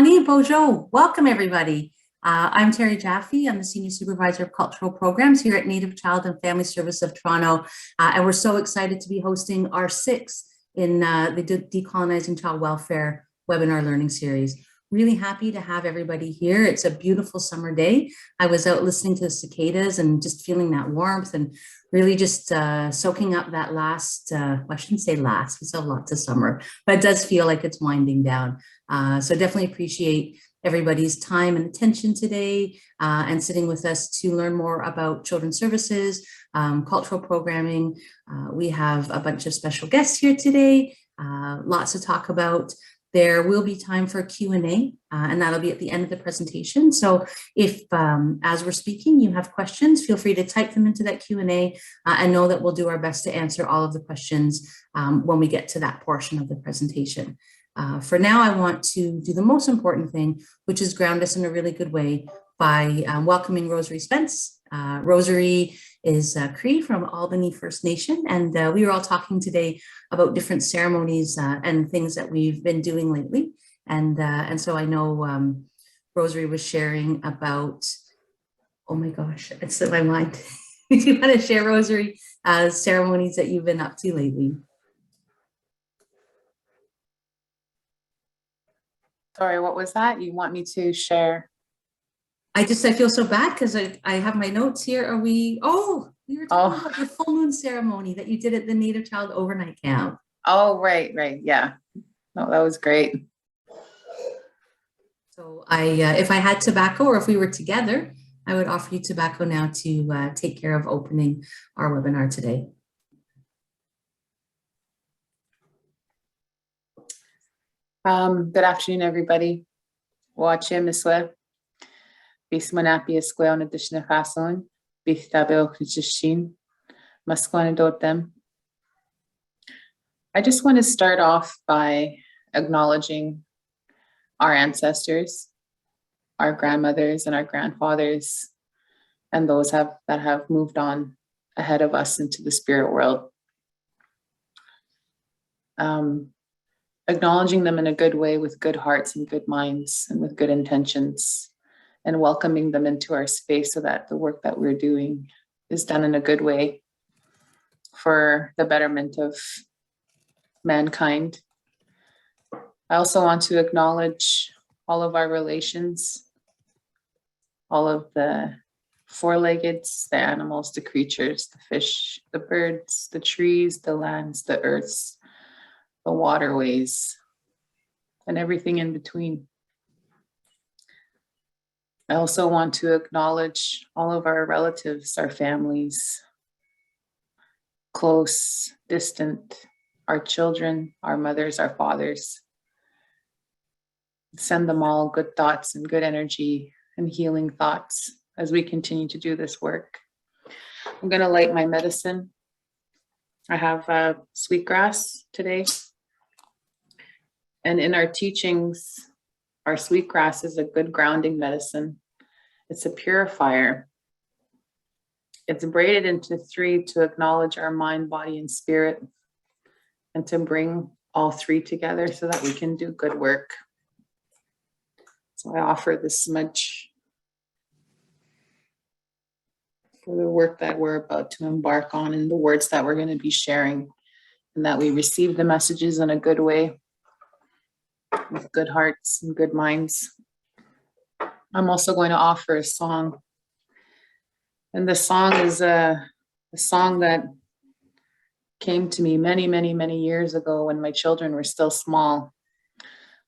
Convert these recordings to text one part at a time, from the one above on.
Ani Bojo. Welcome, everybody. I'm Terry Jaffe. I'm the Senior Supervisor of Cultural Programs here at Native Child and Family Service of Toronto. And we're so excited to be hosting our sixth in the Decolonizing Child Welfare webinar learning series. Really happy to have everybody here. It's a beautiful summer day. I was out listening to the cicadas and just feeling that warmth and really just soaking up that last, well, I shouldn't say last, we still have lots of summer, but it does feel like it's winding down. So definitely appreciate everybody's time and attention today and sitting with us to learn more about children's services, cultural programming. We have a bunch of special guests here today, lots to talk about. There will be time for a Q&A, and that'll be at the end of the presentation. So if, as we're speaking, you have questions, feel free to type them into that Q&A and know that we'll do our best to answer all of the questions when we get to that portion of the presentation. For now, I want to do the most important thing, which is ground us in a really good way by welcoming Rosary Spence. Rosary is Cree from Albany First Nation, and we were all talking today about different ceremonies and things that we've been doing lately. And so I know Rosary was sharing about, oh my gosh, it slipped my mind. Do you want to share, Rosary, ceremonies that you've been up to lately? Sorry, what was that? You want me to share? I feel so bad because I have my notes here. We were talking about your full moon ceremony that you did at the Native Child overnight camp. Oh, right. Yeah. No, that was great. So if I had tobacco or if we were together, I would offer you tobacco now to take care of opening our webinar today. Good afternoon, everybody. Watch Miswe. Bismanapi Esquel on additional Hasson. Bistabel Kishin. Musquanadotem. I just want to start off by acknowledging our ancestors, our grandmothers and our grandfathers, and those that have moved on ahead of us into the spirit world. Acknowledging them in a good way with good hearts and good minds and with good intentions, and welcoming them into our space so that the work that we're doing is done in a good way for the betterment of mankind. I also want to acknowledge all of our relations, all of the four-leggeds, the animals, the creatures, the fish, the birds, the trees, the lands, the earths, the waterways, and everything in between. I also want to acknowledge all of our relatives, our families, close, distant, our children, our mothers, our fathers. Send them all good thoughts and good energy and healing thoughts as we continue to do this work. I'm going to light my medicine. I have sweetgrass today. And in our teachings, our sweetgrass is a good grounding medicine. It's a purifier. It's braided into three to acknowledge our mind, body, and spirit, and to bring all three together so that we can do good work. So I offer this smudge for the work that we're about to embark on and the words that we're going to be sharing, and that we receive the messages in a good way, with good hearts and good minds. I'm also going to offer a song. And the song is a song that came to me many, many, many years ago when my children were still small.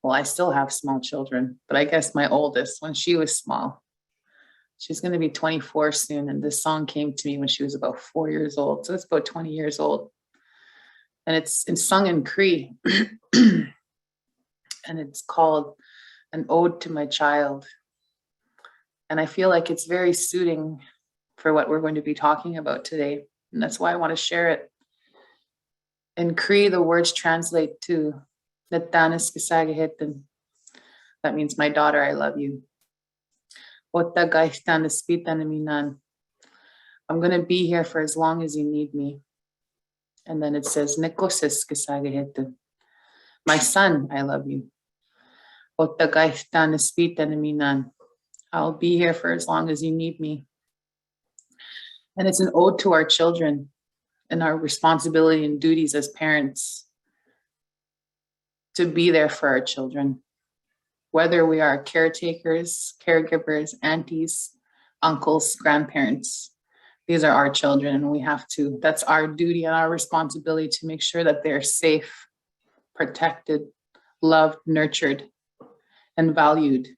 Well, I still have small children, but I guess my oldest, when she was small, she's going to be 24 soon. And this song came to me when she was about 4 years old. So it's about 20 years old. And it's sung in Cree. And it's called An Ode to My Child. And I feel like it's very suiting for what we're going to be talking about today. And that's why I want to share it. In Cree, the words translate to Natanis Kisagahitin. That means, my daughter, I love you. I'm going to be here for as long as you need me. And then it says, Nikosis Kisagahitin. My son, I love you. Otagaistan Espitaninan. I'll be here for as long as you need me. And it's an ode to our children and our responsibility and duties as parents to be there for our children, whether we are caretakers, caregivers, aunties, uncles, grandparents. These are our children, and we have to, that's our duty and our responsibility to make sure that they're safe, protected, loved, nurtured, and valued.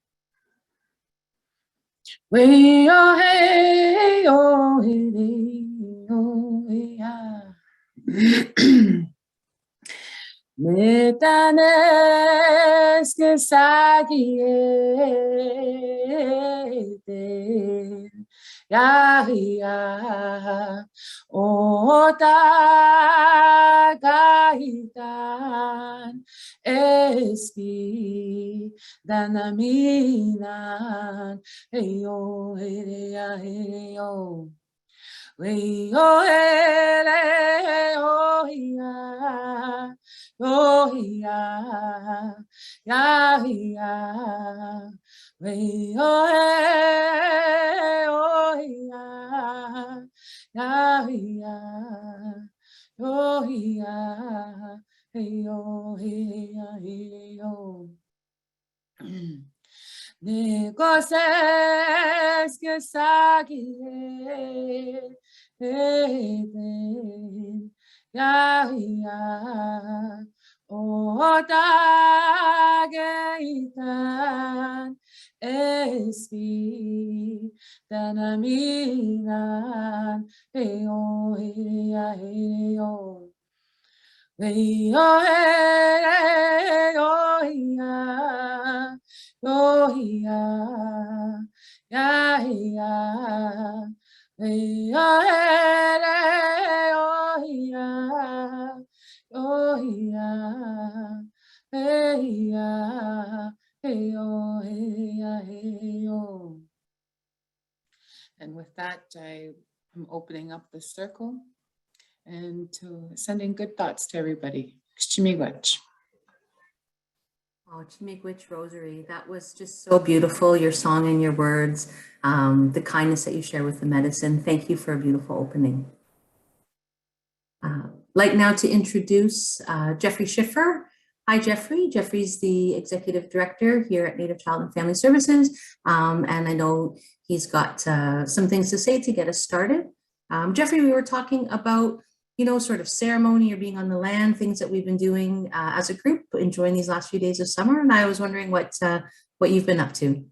Way oh hey oh hey oh hey ah. Metanes que sagiete ya ya ota kaitan espi danaminan heyo heya heyo. We oh hele oh ya oh ya ya ya. We oh hele oh ya ya ya oh ya hey oh hey oh. Negocios que sagie ya ya o tageitan espi danaminan eo ya eo. Hey oh hey oh ya oh ya ya ya hey oh hey oh ya oh ya hey ya hey oh hey oh. And with that, I am opening up the circle and to sending good thoughts to everybody. Chimigwach. Oh, Chimigwich Rosary, that was just so beautiful, your song and your words, the kindness that you share with the medicine. Thank you for a beautiful opening. Like now to introduce Jeffrey Schiffer. Hi, Jeffrey. Jeffrey's the Executive Director here at Native Child and Family Services, and I know he's got some things to say to get us started. Jeffrey, we were talking about sort of ceremony or being on the land, things that we've been doing as a group, enjoying these last few days of summer. And I was wondering what you've been up to.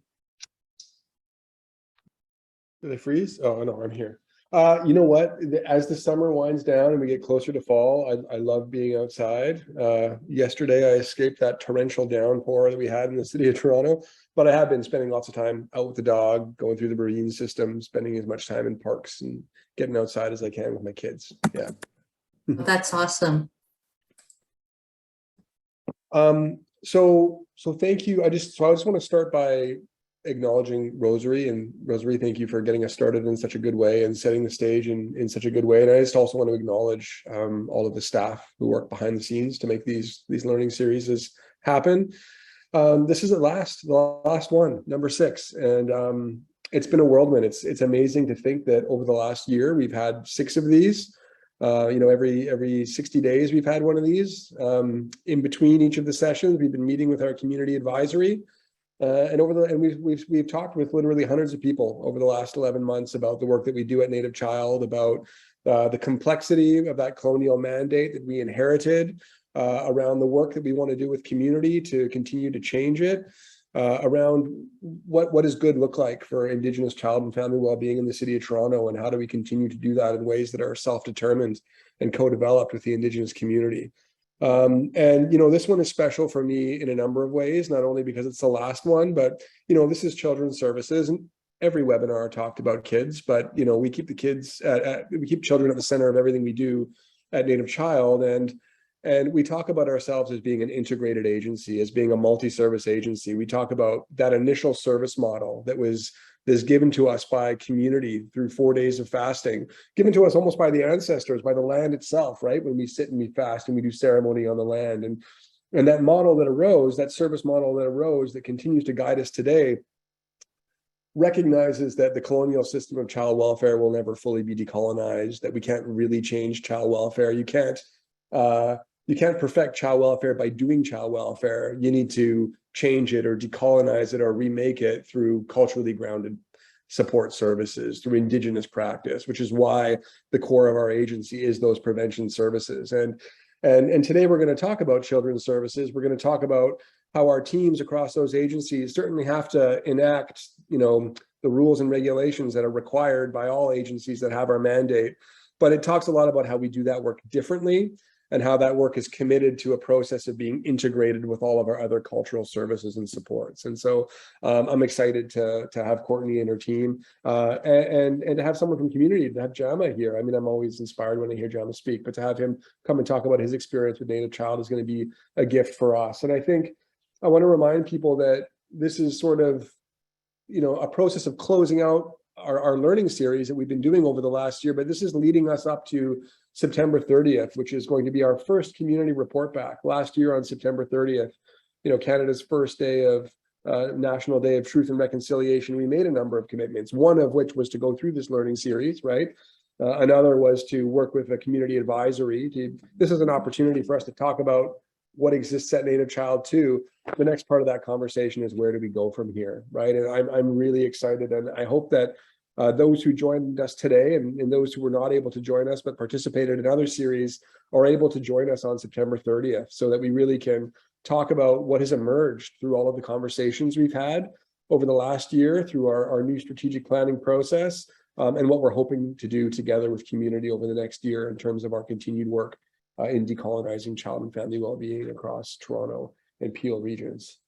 Did they freeze? Oh, no, I'm here. You know what? As the summer winds down and we get closer to fall, I love being outside. Yesterday, I escaped that torrential downpour that we had in the city of Toronto, but I have been spending lots of time out with the dog, going through the marine system, spending as much time in parks and getting outside as I can with my kids. Yeah. That's awesome. So thank you. I just want to start by acknowledging Rosary, and Rosary, thank you for getting us started in such a good way and setting the stage in such a good way. And I just also want to acknowledge all of the staff who work behind the scenes to make these learning series happen. This is the last one, number 6, and it's been a whirlwind. It's amazing to think that over the last year we've had 6 of these. Every 60 days we've had one of these. In between each of the sessions, we've been meeting with our community advisory, and we've talked with literally hundreds of people over the last 11 months about the work that we do at Native Child, about the complexity of that colonial mandate that we inherited, around the work that we want to do with community to continue to change it, around what does good look like for Indigenous child and family well-being in the city of Toronto, and how do we continue to do that in ways that are self-determined and co-developed with the Indigenous community. This one is special for me in a number of ways, not only because it's the last one, but this is children's services, and every webinar talked about kids, but we keep the kids we keep children at the center of everything we do at Native Child, and we talk about ourselves as being an integrated agency, as being a multi-service agency. We talk about that initial service model that was given to us by community through 4 days of fasting, given to us almost by the ancestors, by the land itself, right? When we sit and we fast and we do ceremony on the land. And And that model that arose, that service model that arose, that continues to guide us today, recognizes that the colonial system of child welfare will never fully be decolonized, that we can't really change child welfare. You can't perfect child welfare by doing child welfare. You need to change it or decolonize it or remake it through culturally grounded support services, through Indigenous practice, which is why the core of our agency is those prevention services. And today we're going to talk about children's services. We're going to talk about how our teams across those agencies certainly have to enact, the rules and regulations that are required by all agencies that have our mandate. But it talks a lot about how we do that work differently and how that work is committed to a process of being integrated with all of our other cultural services and supports. And so I'm excited to have Courtney and her team and to have someone from community, to have Jama here. I mean, I'm always inspired when I hear Jama speak, but to have him come and talk about his experience with Native Child is going to be a gift for us. And I think I want to remind people that this is sort of, a process of closing out our learning series that we've been doing over the last year, but this is leading us up to September 30th, which is going to be our first community report back. Last year on September 30th, Canada's first day of National Day of Truth and Reconciliation, we made a number of commitments, one of which was to go through this learning series, right? Another was to work with a community advisory. This is an opportunity for us to talk about what exists at Native Child too. The next part of that conversation is where do we go from here, right? And I'm really excited, and I hope that those who joined us today and those who were not able to join us but participated in other series are able to join us on September 30th so that we really can talk about what has emerged through all of the conversations we've had over the last year through our new strategic planning process and what we're hoping to do together with community over the next year in terms of our continued work in decolonizing child and family well-being across Toronto and Peel regions.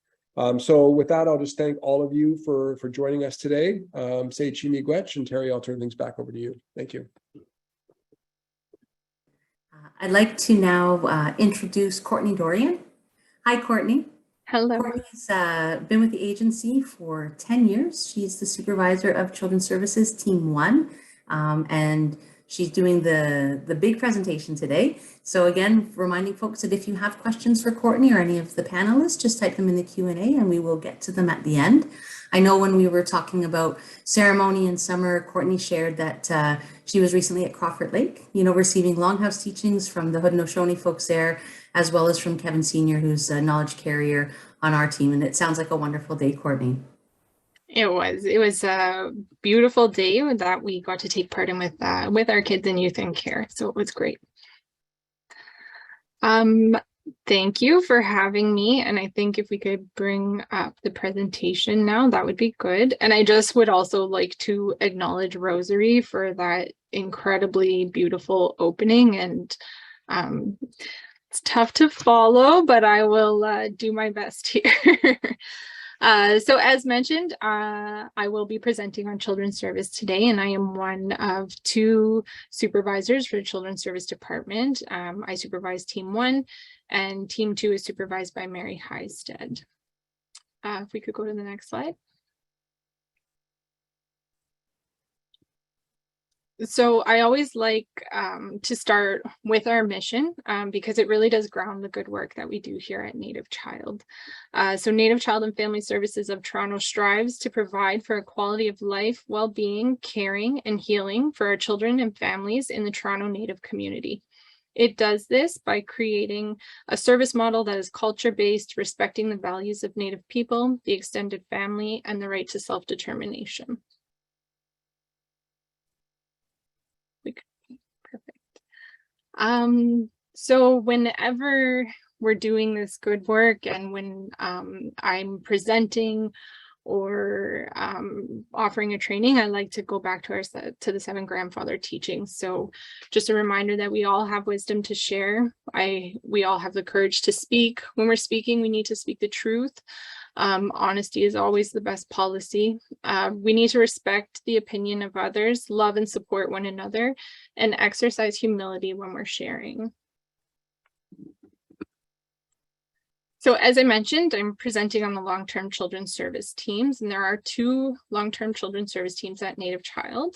So with that, I'll just thank all of you for joining us today. Say Chini Gwetch, and Terry, I'll turn things back over to you. Thank you. I'd like to now introduce Courtney Dorian. Hi, Courtney. Hello. Courtney's been with the agency for 10 years. She's the supervisor of Children's Services Team 1, and she's doing the big presentation today. So again, reminding folks that if you have questions for Courtney or any of the panelists, just type them in the Q&A and we will get to them at the end. I know when we were talking about ceremony in summer, Courtney shared that she was recently at Crawford Lake, receiving Longhouse teachings from the Haudenosaunee folks there, as well as from Kevin Sr., who's a knowledge carrier on our team. And it sounds like a wonderful day, Courtney. It was a beautiful day that we got to take part in with our kids in youth and care. So it was great. Thank you for having me. And I think if we could bring up the presentation now, that would be good. And I just would also like to acknowledge Rosary for that incredibly beautiful opening. And it's tough to follow, but I will do my best here. So as mentioned, I will be presenting on Children's Service today, and I am one of 2 supervisors for the Children's Service Department. I supervise Team 1, and Team 2 is supervised by Mary Highstead. If we could go to the next slide. So I always like to start with our mission because it really does ground the good work that we do here at Native Child. So Native Child and Family Services of Toronto strives to provide for a quality of life, well-being, caring, and healing for our children and families in the Toronto Native community. It does this by creating a service model that is culture-based, respecting the values of Native people, the extended family, and the right to self-determination. Perfect. So whenever we're doing this good work and when I'm presenting or offering a training, I like to go back to the 7 grandfather teachings. So just a reminder that we all have wisdom to share. We all have the courage to speak. When we're speaking, we need to speak the truth. Honesty is always the best policy. We need to respect the opinion of others, love and support one another, and exercise humility when we're sharing. So as I mentioned, I'm presenting on the long-term children's service teams, and there are 2 long-term children's service teams at Native Child.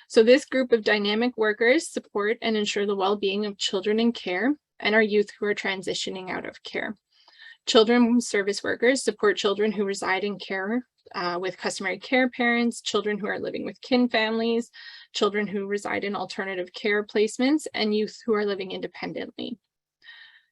So this group of dynamic workers support and ensure the well-being of children in care and our youth who are transitioning out of care. Children's service workers support children who reside in care with customary care parents, children who are living with kin families, children who reside in alternative care placements, and youth who are living independently.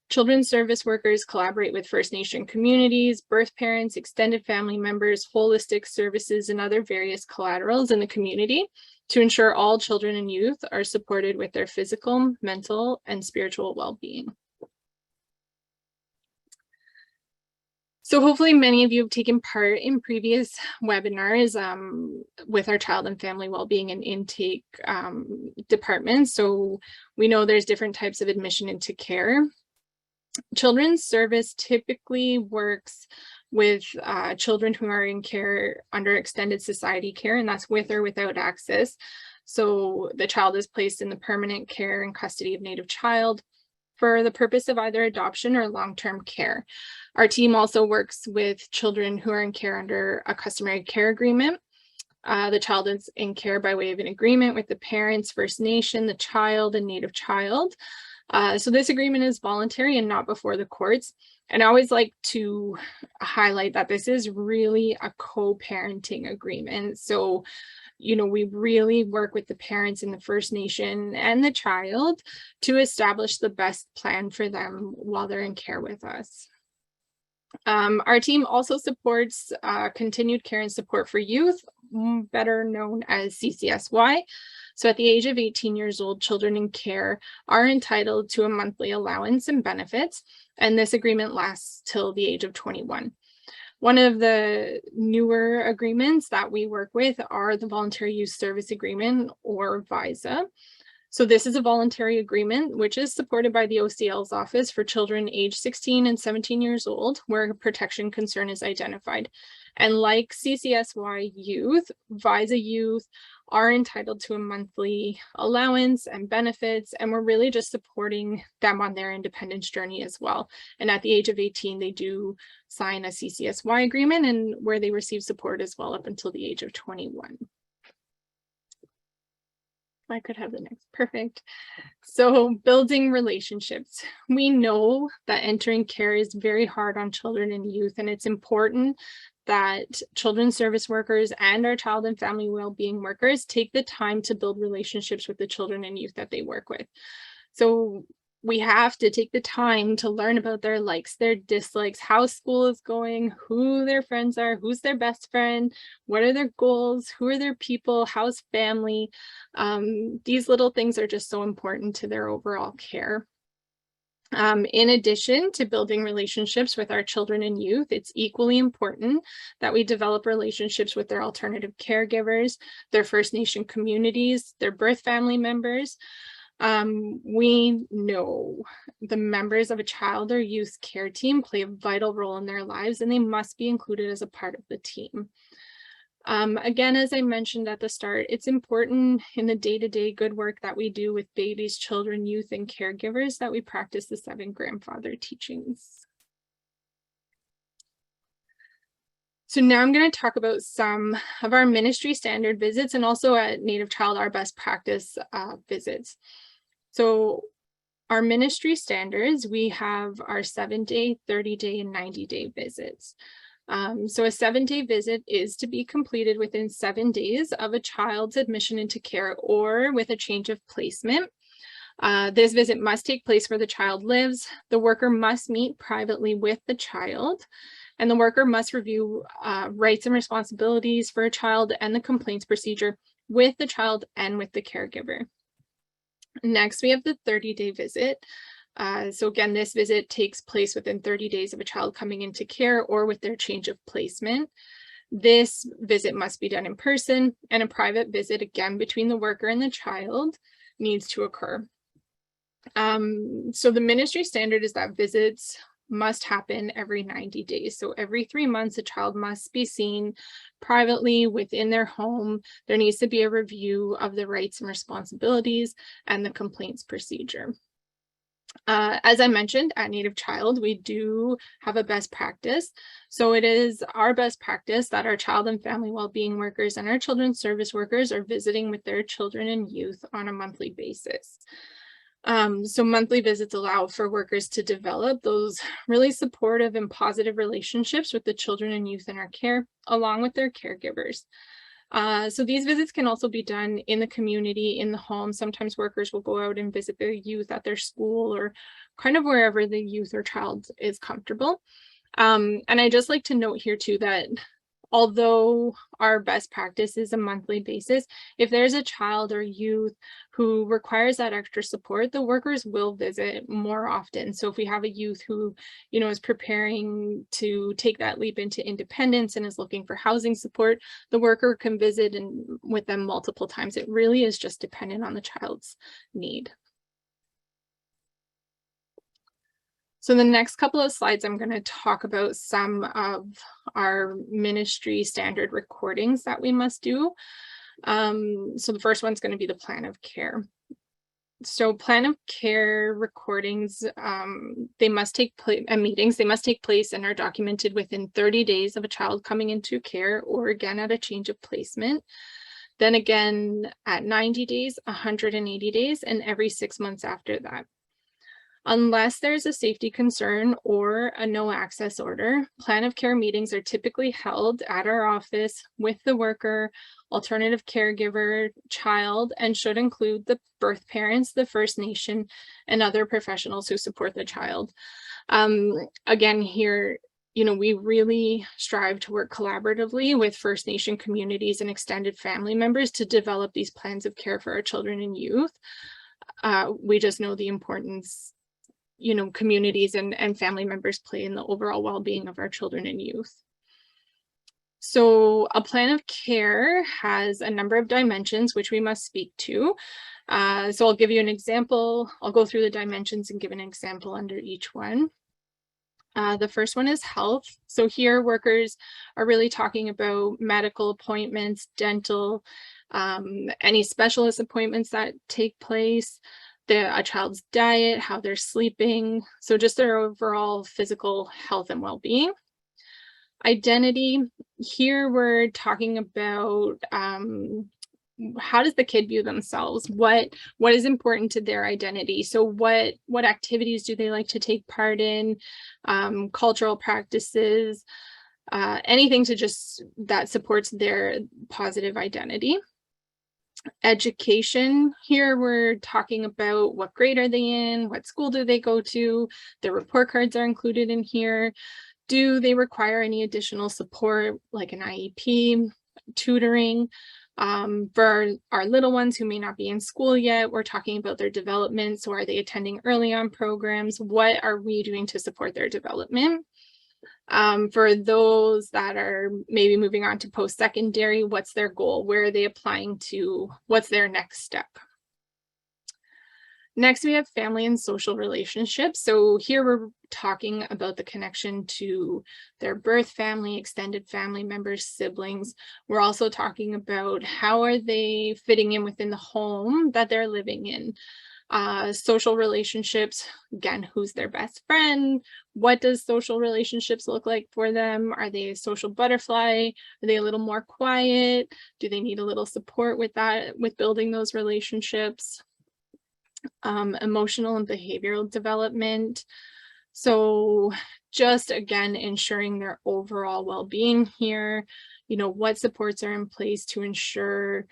Children's service workers collaborate with First Nation communities, birth parents, extended family members, holistic services, and other various collaterals in the community to ensure all children and youth are supported with their physical, mental, and spiritual well-being. So hopefully many of you have taken part in previous webinars with our child and family wellbeing and intake departments. So we know there's different types of admission into care. Children's service typically works with children who are in care under extended society care, and that's with or without access. So the child is placed in the permanent care and custody of Native child for the purpose of either adoption or long-term care. Our team also works with children who are in care under a customary care agreement. The child is in care by way of an agreement with the parents, First Nation, the child, and Native child. So this agreement is voluntary and not before the courts. And I always like to highlight that this is really a co-parenting agreement. So, you know, we really work with the parents in the First Nation and the child to establish the best plan for them while they're in care with us. Our team also supports continued care and support for youth, better known as CCSY. So at the age of 18 years old, children in care are entitled to a monthly allowance and benefits, and this agreement lasts till the age of 21. One of the newer agreements that we work with are the Voluntary Youth Service Agreement, or VISA. So this is a voluntary agreement, which is supported by the OCL's office for children aged 16 and 17 years old, where a protection concern is identified. And like CCSY youth, VISA youth are entitled to a monthly allowance and benefits, and we're really just supporting them on their independence journey as well. And at the age of 18, they do sign a CCSY agreement, and where they receive support as well up until the age of 21. I could have the next, perfect. So building relationships. We know that entering care is very hard on children and youth, and it's important that children's service workers and our child and family well-being workers take the time to build relationships with the children and youth that they work with. So we have to take the time to learn about their likes, their dislikes, how school is going, who their friends are, who's their best friend, what are their goals, who are their people, how's family. These little things are just so important to their overall care. In addition to building relationships with our children and youth, it's equally important that we develop relationships with their alternative caregivers, their First Nation communities, their birth family members. We know the members of a child or youth care team play a vital role in their lives, and they must be included as a part of the team. Again, as I mentioned at the start, it's important in the day-to-day good work that we do with babies, children, youth, and caregivers that we practice the 7 grandfather teachings. So now I'm going to talk about some of our ministry standard visits and also at Native Child, our best practice visits. So our ministry standards, we have our 7-day, 30-day, and 90-day visits. So a 7-day visit is to be completed within 7 days of a child's admission into care or with a change of placement. This visit must take place where the child lives. The worker must meet privately with the child, and the worker must review rights and responsibilities for a child and the complaints procedure with the child and with the caregiver. Next, we have the 30-day visit. So again, this visit takes place within 30 days of a child coming into care or with their change of placement. This visit must be done in person, and a private visit, again, between the worker and the child needs to occur. So the ministry standard is that visits must happen every 90 days. So every 3 months, a child must be seen privately within their home. There needs to be a review of the rights and responsibilities and the complaints procedure. As I mentioned, at Native Child, we do have a best practice. So it is our best practice that our child and family well-being workers and our children's service workers are visiting with their children and youth on a monthly basis. So monthly visits allow for workers to develop those really supportive and positive relationships with the children and youth in our care, along with their caregivers. So these visits can also be done in the community, in the home. Sometimes workers will go out and visit the youth at their school or kind of wherever the youth or child is comfortable. And I just like to note here too that although our best practice is a monthly basis, if there's a child or youth who requires that extra support, the workers will visit more often. So if we have a youth who, you know, is preparing to take that leap into independence and is looking for housing support, the worker can visit with them multiple times. It really is just dependent on the child's need. So the next couple of slides, I'm going to talk about some of our ministry standard recordings that we must do. So the first one's going to be the plan of care. So plan of care recordings, they must take place, meetings, they must take place and are documented within 30 days of a child coming into care, or again at a change of placement. Then again at 90 days, 180 days, and every 6 months after that. Unless there's a safety concern or a no access order, plan of care meetings are typically held at our office with the worker, alternative caregiver, child, and should include the birth parents, the First Nation, and other professionals who support the child. Again, here, you know, we really strive to work collaboratively with First Nation communities and extended family members to develop these plans of care for our children and youth. We just know the importance, you know, communities and family members play in the overall well-being of our children and youth. So a plan of care has a number of dimensions which we must speak to. So I'll give you an example. I'll go through the dimensions and give an example under each one. The first one is health. So here workers are really talking about medical appointments, dental, any specialist appointments that take place, a child's diet, how they're sleeping, so just their overall physical health and well-being. Identity, here we're talking about how does the kid view themselves? What is important to their identity? So what activities do they like to take part in? Cultural practices, anything to just that supports their positive identity. Education, here we're talking about what grade are they in, what school do they go to, their report cards are included in here. Do they require any additional support like an IEP, tutoring? For our little ones who may not be in school yet, we're talking about their development. So are they attending early on programs? What are we doing to support their development? For those that are maybe moving on to post-secondary, what's their goal? Where are they applying to? What's their next step? Next, we have family and social relationships. So here we're talking about the connection to their birth family, extended family members, siblings. We're also talking about how are they fitting in within the home that they're living in. Social relationships, again, who's their best friend? What does social relationships look like for them? Are they a social butterfly? Are they a little more quiet? Do they need a little support with that, with building those relationships? Emotional and behavioral development. So just again, ensuring their overall well-being here, you know, what supports are in place to ensure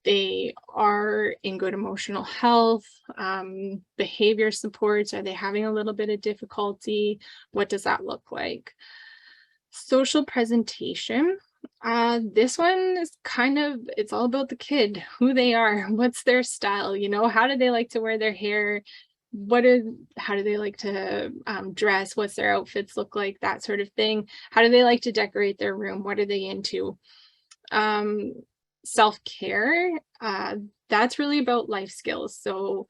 they are in good emotional health, behavior supports, are they having a little bit of difficulty? What does that look like? Social presentation. This one is kind of, it's all about the kid, who they are, what's their style, you know, how do they like to wear their hair? How do they like to dress? What's their outfits look like? That sort of thing. How do they like to decorate their room? What are they into? Self-care, that's really about life skills. So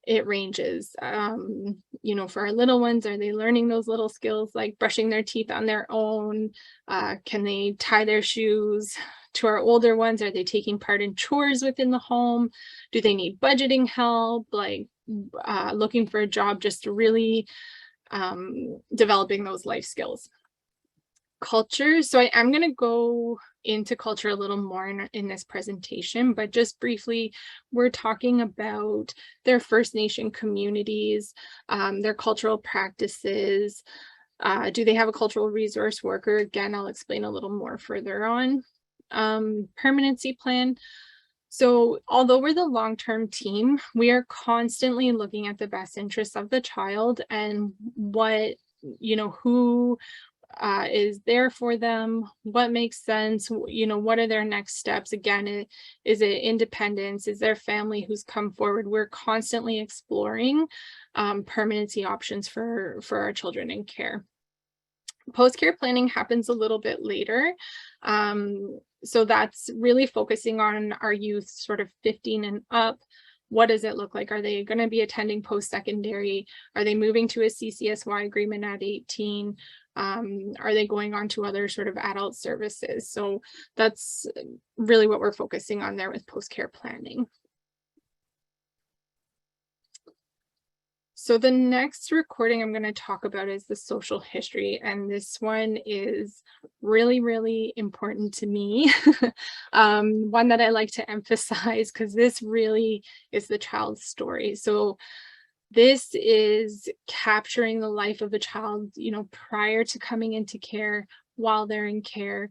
it ranges, you know, for our little ones, are they learning those little skills like brushing their teeth on their own? Can they tie their shoes? To our older ones, are they taking part in chores within the home? Do they need budgeting help? Like looking for a job, just to really developing those life skills. culture. So I am going to go into culture a little more in this presentation, but just briefly, we're talking about their First Nation communities, their cultural practices. Do they have a cultural resource worker? Again, I'll explain a little more further on. Permanency plan. So although we're the long-term team, we are constantly looking at the best interests of the child and what, who is there for them, what makes sense, what are their next steps. Again, is it independence? Is there family who's come forward? We're constantly exploring permanency options for our children in care. Post-care planning happens a little bit later. So that's really focusing on our youth sort of 15 and up. What does it look like? Are they going to be attending post-secondary? Are they moving to a CCSY agreement at 18? Are they going on to other sort of adult services? So that's really what we're focusing on there with post-care planning. So the next recording I'm going to talk about is the social history, and this one is really, really important to me. One that I like to emphasize because this really is the child's story. So this is capturing the life of a child, prior to coming into care, while they're in care.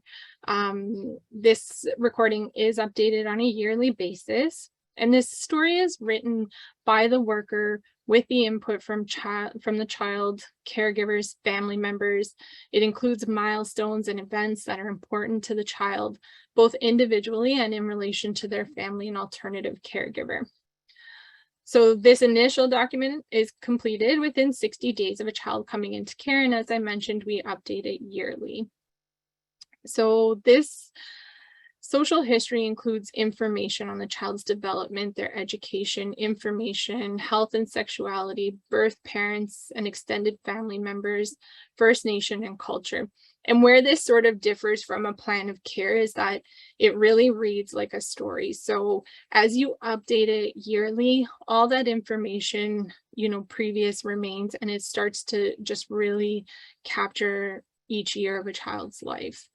This recording is updated on a yearly basis, and this story is written by the worker with the input from the child, caregivers, family members. It includes milestones and events that are important to the child, both individually and in relation to their family and alternative caregiver. So this initial document is completed within 60 days of a child coming into care, and as I mentioned, we update it yearly. So this social history includes information on the child's development, their education, information, health and sexuality, birth parents and extended family members, First Nation and culture. And where this sort of differs from a plan of care is that it really reads like a story. So as you update it yearly, all that information, previous remains, and it starts to just really capture each year of a child's life.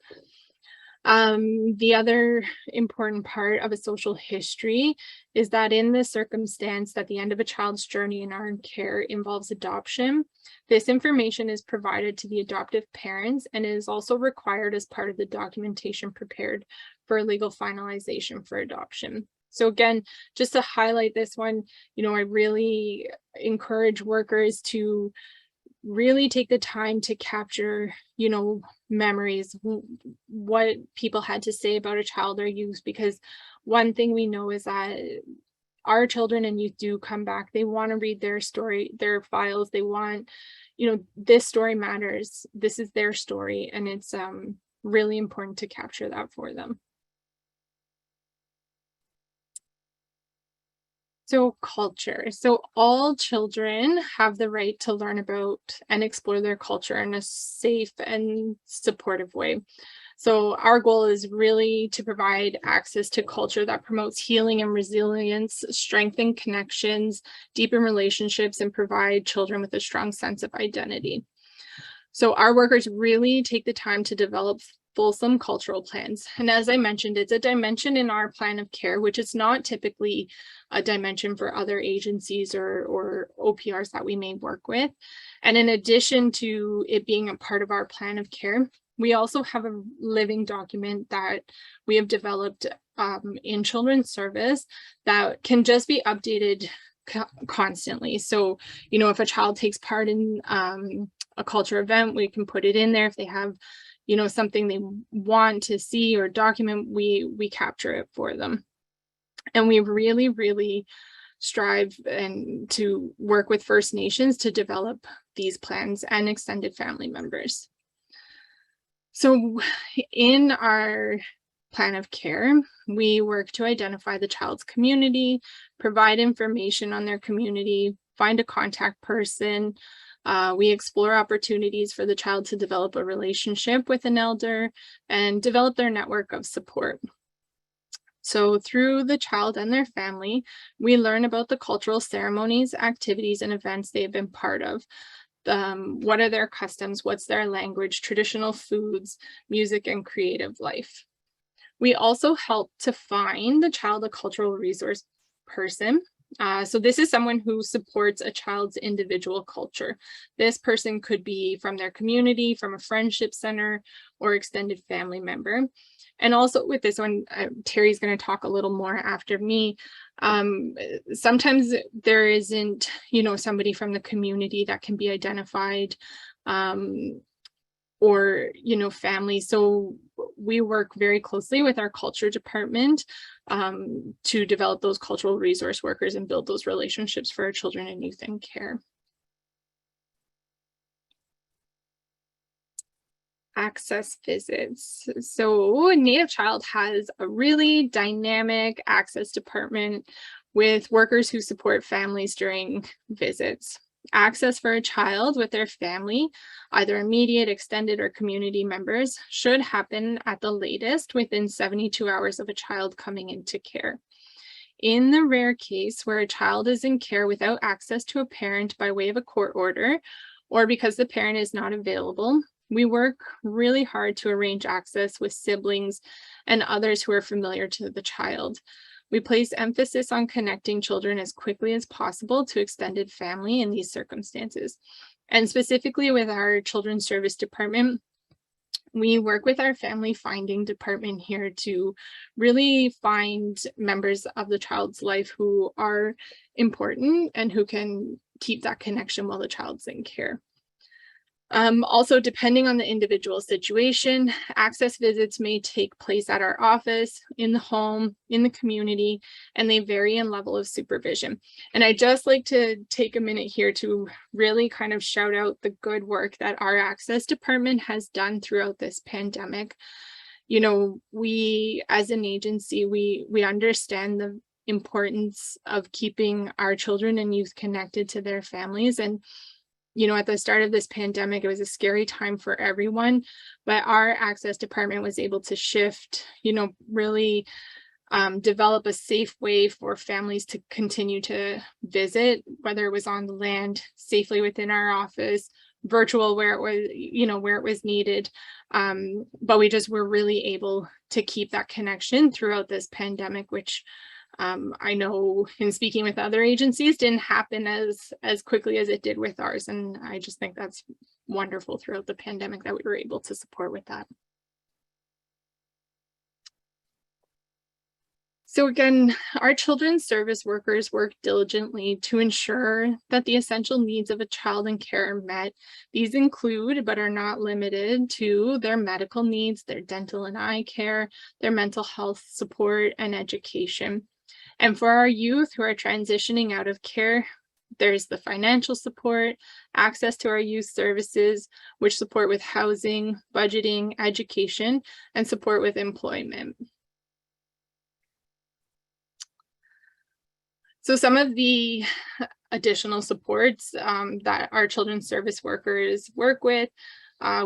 The other important part of a social history is that in the circumstance that the end of a child's journey in our care involves adoption, this information is provided to the adoptive parents and is also required as part of the documentation prepared for legal finalization for adoption. So again, just to highlight this one, I really encourage workers to really take the time to capture, memories, what people had to say about a child or youth, because one thing we know is that our children and youth do come back. They want to read their story, their files. They want, this story matters. This is their story, and it's really important to capture that for them. So culture. So all children have the right to learn about and explore their culture in a safe and supportive way. So our goal is really to provide access to culture that promotes healing and resilience, strengthen connections, deepen relationships, and provide children with a strong sense of identity. So our workers really take the time to develop fulsome cultural plans. And as I mentioned, it's a dimension in our plan of care, which is not typically a dimension for other agencies or OPRs that we may work with. And in addition to it being a part of our plan of care, we also have a living document that we have developed in children's service that can just be updated constantly. So, if a child takes part in a culture event, we can put it in there. If they have something they want to see or document, we capture it for them. And we really, really strive to work with First Nations to develop these plans and extended family members. So in our plan of care, we work to identify the child's community, provide information on their community, find a contact person. We explore opportunities for the child to develop a relationship with an elder and develop their network of support. So through the child and their family, we learn about the cultural ceremonies, activities, and events they have been part of. what are their customs, what's their language, traditional foods, music, and creative life. We also help to find the child a cultural resource person. So this is someone who supports a child's individual culture. This person could be from their community, from a friendship center, or extended family member. And also with this one, Terry's going to talk a little more after me. Sometimes there isn't, somebody from the community that can be identified, or, family. So we work very closely with our culture department to develop those cultural resource workers and build those relationships for our children and youth in care. Access visits. So Native Child has a really dynamic access department with workers who support families during visits. Access for a child with their family, either immediate, extended, or community members, should happen at the latest within 72 hours of a child coming into care. In the rare case where a child is in care without access to a parent by way of a court order, or because the parent is not available, we work really hard to arrange access with siblings and others who are familiar to the child. We place emphasis on connecting children as quickly as possible to extended family in these circumstances. And specifically with our Children's Service Department, we work with our family finding department here to really find members of the child's life who are important and who can keep that connection while the child's in care. Also, depending on the individual situation, access visits may take place at our office, in the home, in the community, and they vary in level of supervision. And I'd just like to take a minute here to really kind of shout out the good work that our access department has done throughout this pandemic. We, as an agency, we understand the importance of keeping our children and youth connected to their families. And at the start of this pandemic, it was a scary time for everyone, but our access department was able to shift, really develop a safe way for families to continue to visit, whether it was on the land, safely within our office, virtual where it was, where it was needed. But we just were really able to keep that connection throughout this pandemic, which I know in speaking with other agencies didn't happen as quickly as it did with ours. And I just think that's wonderful throughout the pandemic that we were able to support with that. So again, our children's service workers work diligently to ensure that the essential needs of a child in care are met. These include, but are not limited to, their medical needs, their dental and eye care, their mental health support, and education. And for our youth who are transitioning out of care, there's the financial support, access to our youth services, which support with housing, budgeting, education, and support with employment. So some of the additional supports that our children's service workers work with,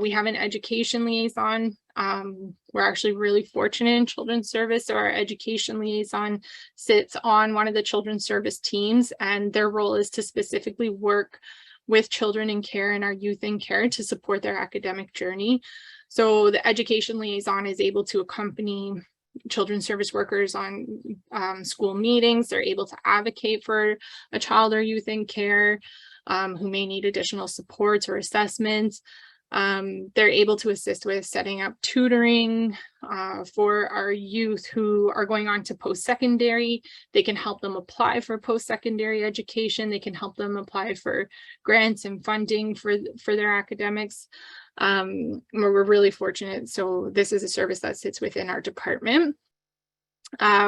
we have an education liaison. We're actually really fortunate in children's service. So our education liaison sits on one of the children's service teams, and their role is to specifically work with children in care and our youth in care to support their academic journey. So the education liaison is able to accompany children's service workers on school meetings. They're able to advocate for a child or youth in care who may need additional supports or assessments. They're able to assist with setting up tutoring for our youth who are going on to post-secondary. They can help them apply for post-secondary education. They can help them apply for grants and funding for their academics. We're really fortunate. So this is a service that sits within our department.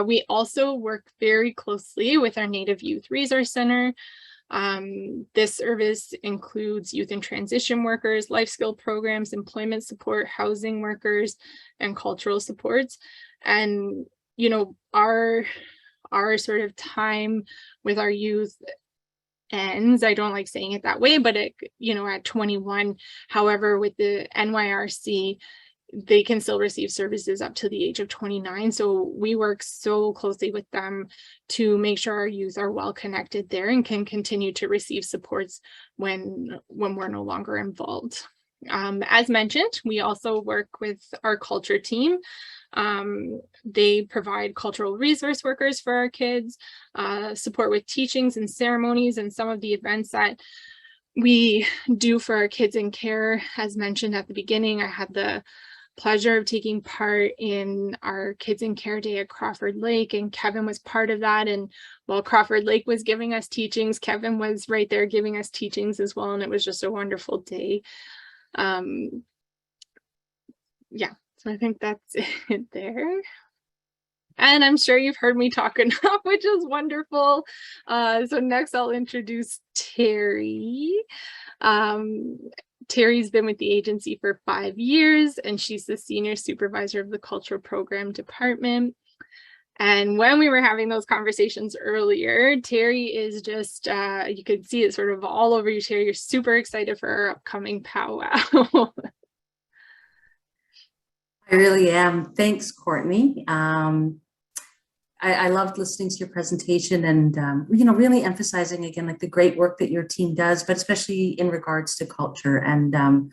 We also work very closely with our Native Youth Resource Center. This service includes youth and transition workers, life skill programs, employment support, housing workers, and cultural supports. And, our sort of time with our youth ends. I don't like saying it that way, but at 21. However, with the NYRC, they can still receive services up to the age of 29. So we work so closely with them to make sure our youth are well connected there and can continue to receive supports when we're no longer involved. As mentioned, we also work with our culture team. They provide cultural resource workers for our kids, support with teachings and ceremonies, and some of the events that we do for our kids in care. As mentioned at the beginning, I had the pleasure of taking part in our Kids in Care Day at Crawford Lake, and Kevin was part of that. And while Crawford Lake was giving us teachings, Kevin was right there giving us teachings as well, and it was just a wonderful day. Yeah, so I think that's it there. And I'm sure you've heard me talk enough, which is wonderful. So next I'll introduce Terry. Terry's been with the agency for 5 years, and she's the senior supervisor of the cultural program department. And when we were having those conversations earlier, Terry is just, you could see it sort of all over you, Terry. You're super excited for our upcoming powwow. I really am. Thanks, Courtney. I loved listening to your presentation and, really emphasizing again, like the great work that your team does, but especially in regards to culture. And,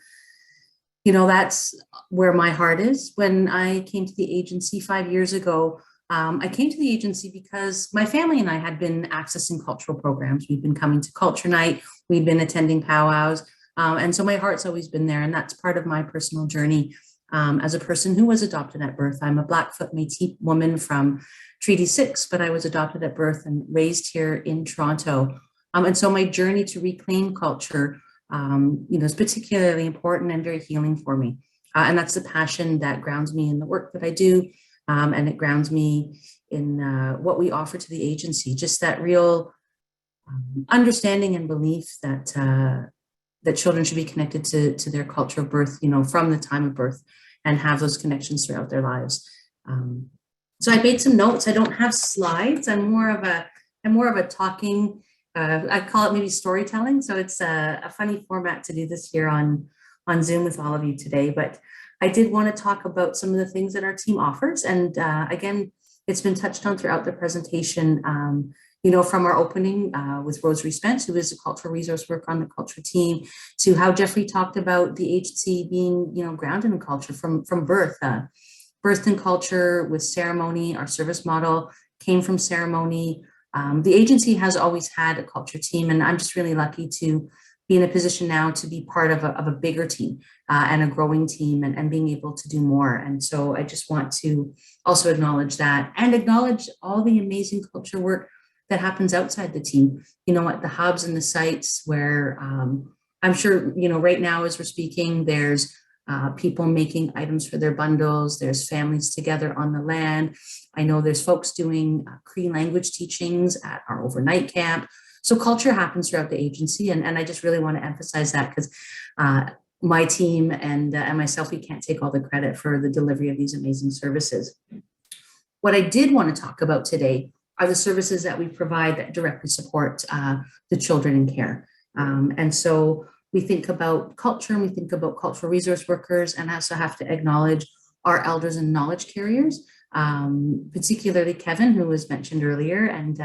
that's where my heart is. When I came to the agency 5 years ago, I came to the agency because my family and I had been accessing cultural programs. We've been coming to Culture Night. We've been attending powwows. And so my heart's always been there. And that's part of my personal journey as a person who was adopted at birth. I'm a Blackfoot Métis woman from Treaty 6, but I was adopted at birth and raised here in Toronto. And so my journey to reclaim culture, is particularly important and very healing for me. And that's the passion that grounds me in the work that I do. And it grounds me in what we offer to the agency, just that real understanding and belief that that children should be connected to their culture of birth, from the time of birth, and have those connections throughout their lives. So I made some notes. I don't have slides. I'm more of a talking. I call it maybe storytelling. So it's a funny format to do this here on Zoom with all of you today. But I did want to talk about some of the things that our team offers. And again, it's been touched on throughout the presentation, from our opening with Rosary Spence, who is a cultural resource worker on the culture team, to how Jeffrey talked about the agency being, grounded in culture from birth. Birth in culture with ceremony. Our service model came from ceremony. The agency has always had a culture team, and I'm just really lucky to be in a position now to be part of a bigger team and a growing team and being able to do more. And so I just want to also acknowledge that and acknowledge all the amazing culture work that happens outside the team, at the hubs and the sites where I'm sure, right now as we're speaking, there's people making items for their bundles. There's families together on the land. I know there's folks doing Cree language teachings at our overnight camp. So culture happens throughout the agency. And I just really want to emphasize that because my team and myself, we can't take all the credit for the delivery of these amazing services. What I did want to talk about today are the services that we provide that directly support the children in care. And so we think about culture and we think about cultural resource workers, and also have to acknowledge our elders and knowledge carriers, particularly Kevin, who was mentioned earlier. And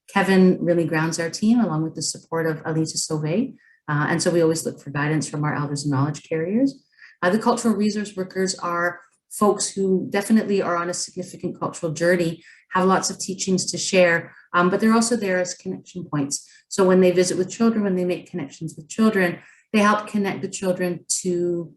Kevin really grounds our team along with the support of Alita Sauvé. And so we always look for guidance from our elders and knowledge carriers. The cultural resource workers are folks who definitely are on a significant cultural journey, have lots of teachings to share, but they're also there as connection points. So when they visit with children, when they make connections with children, they help connect the children to,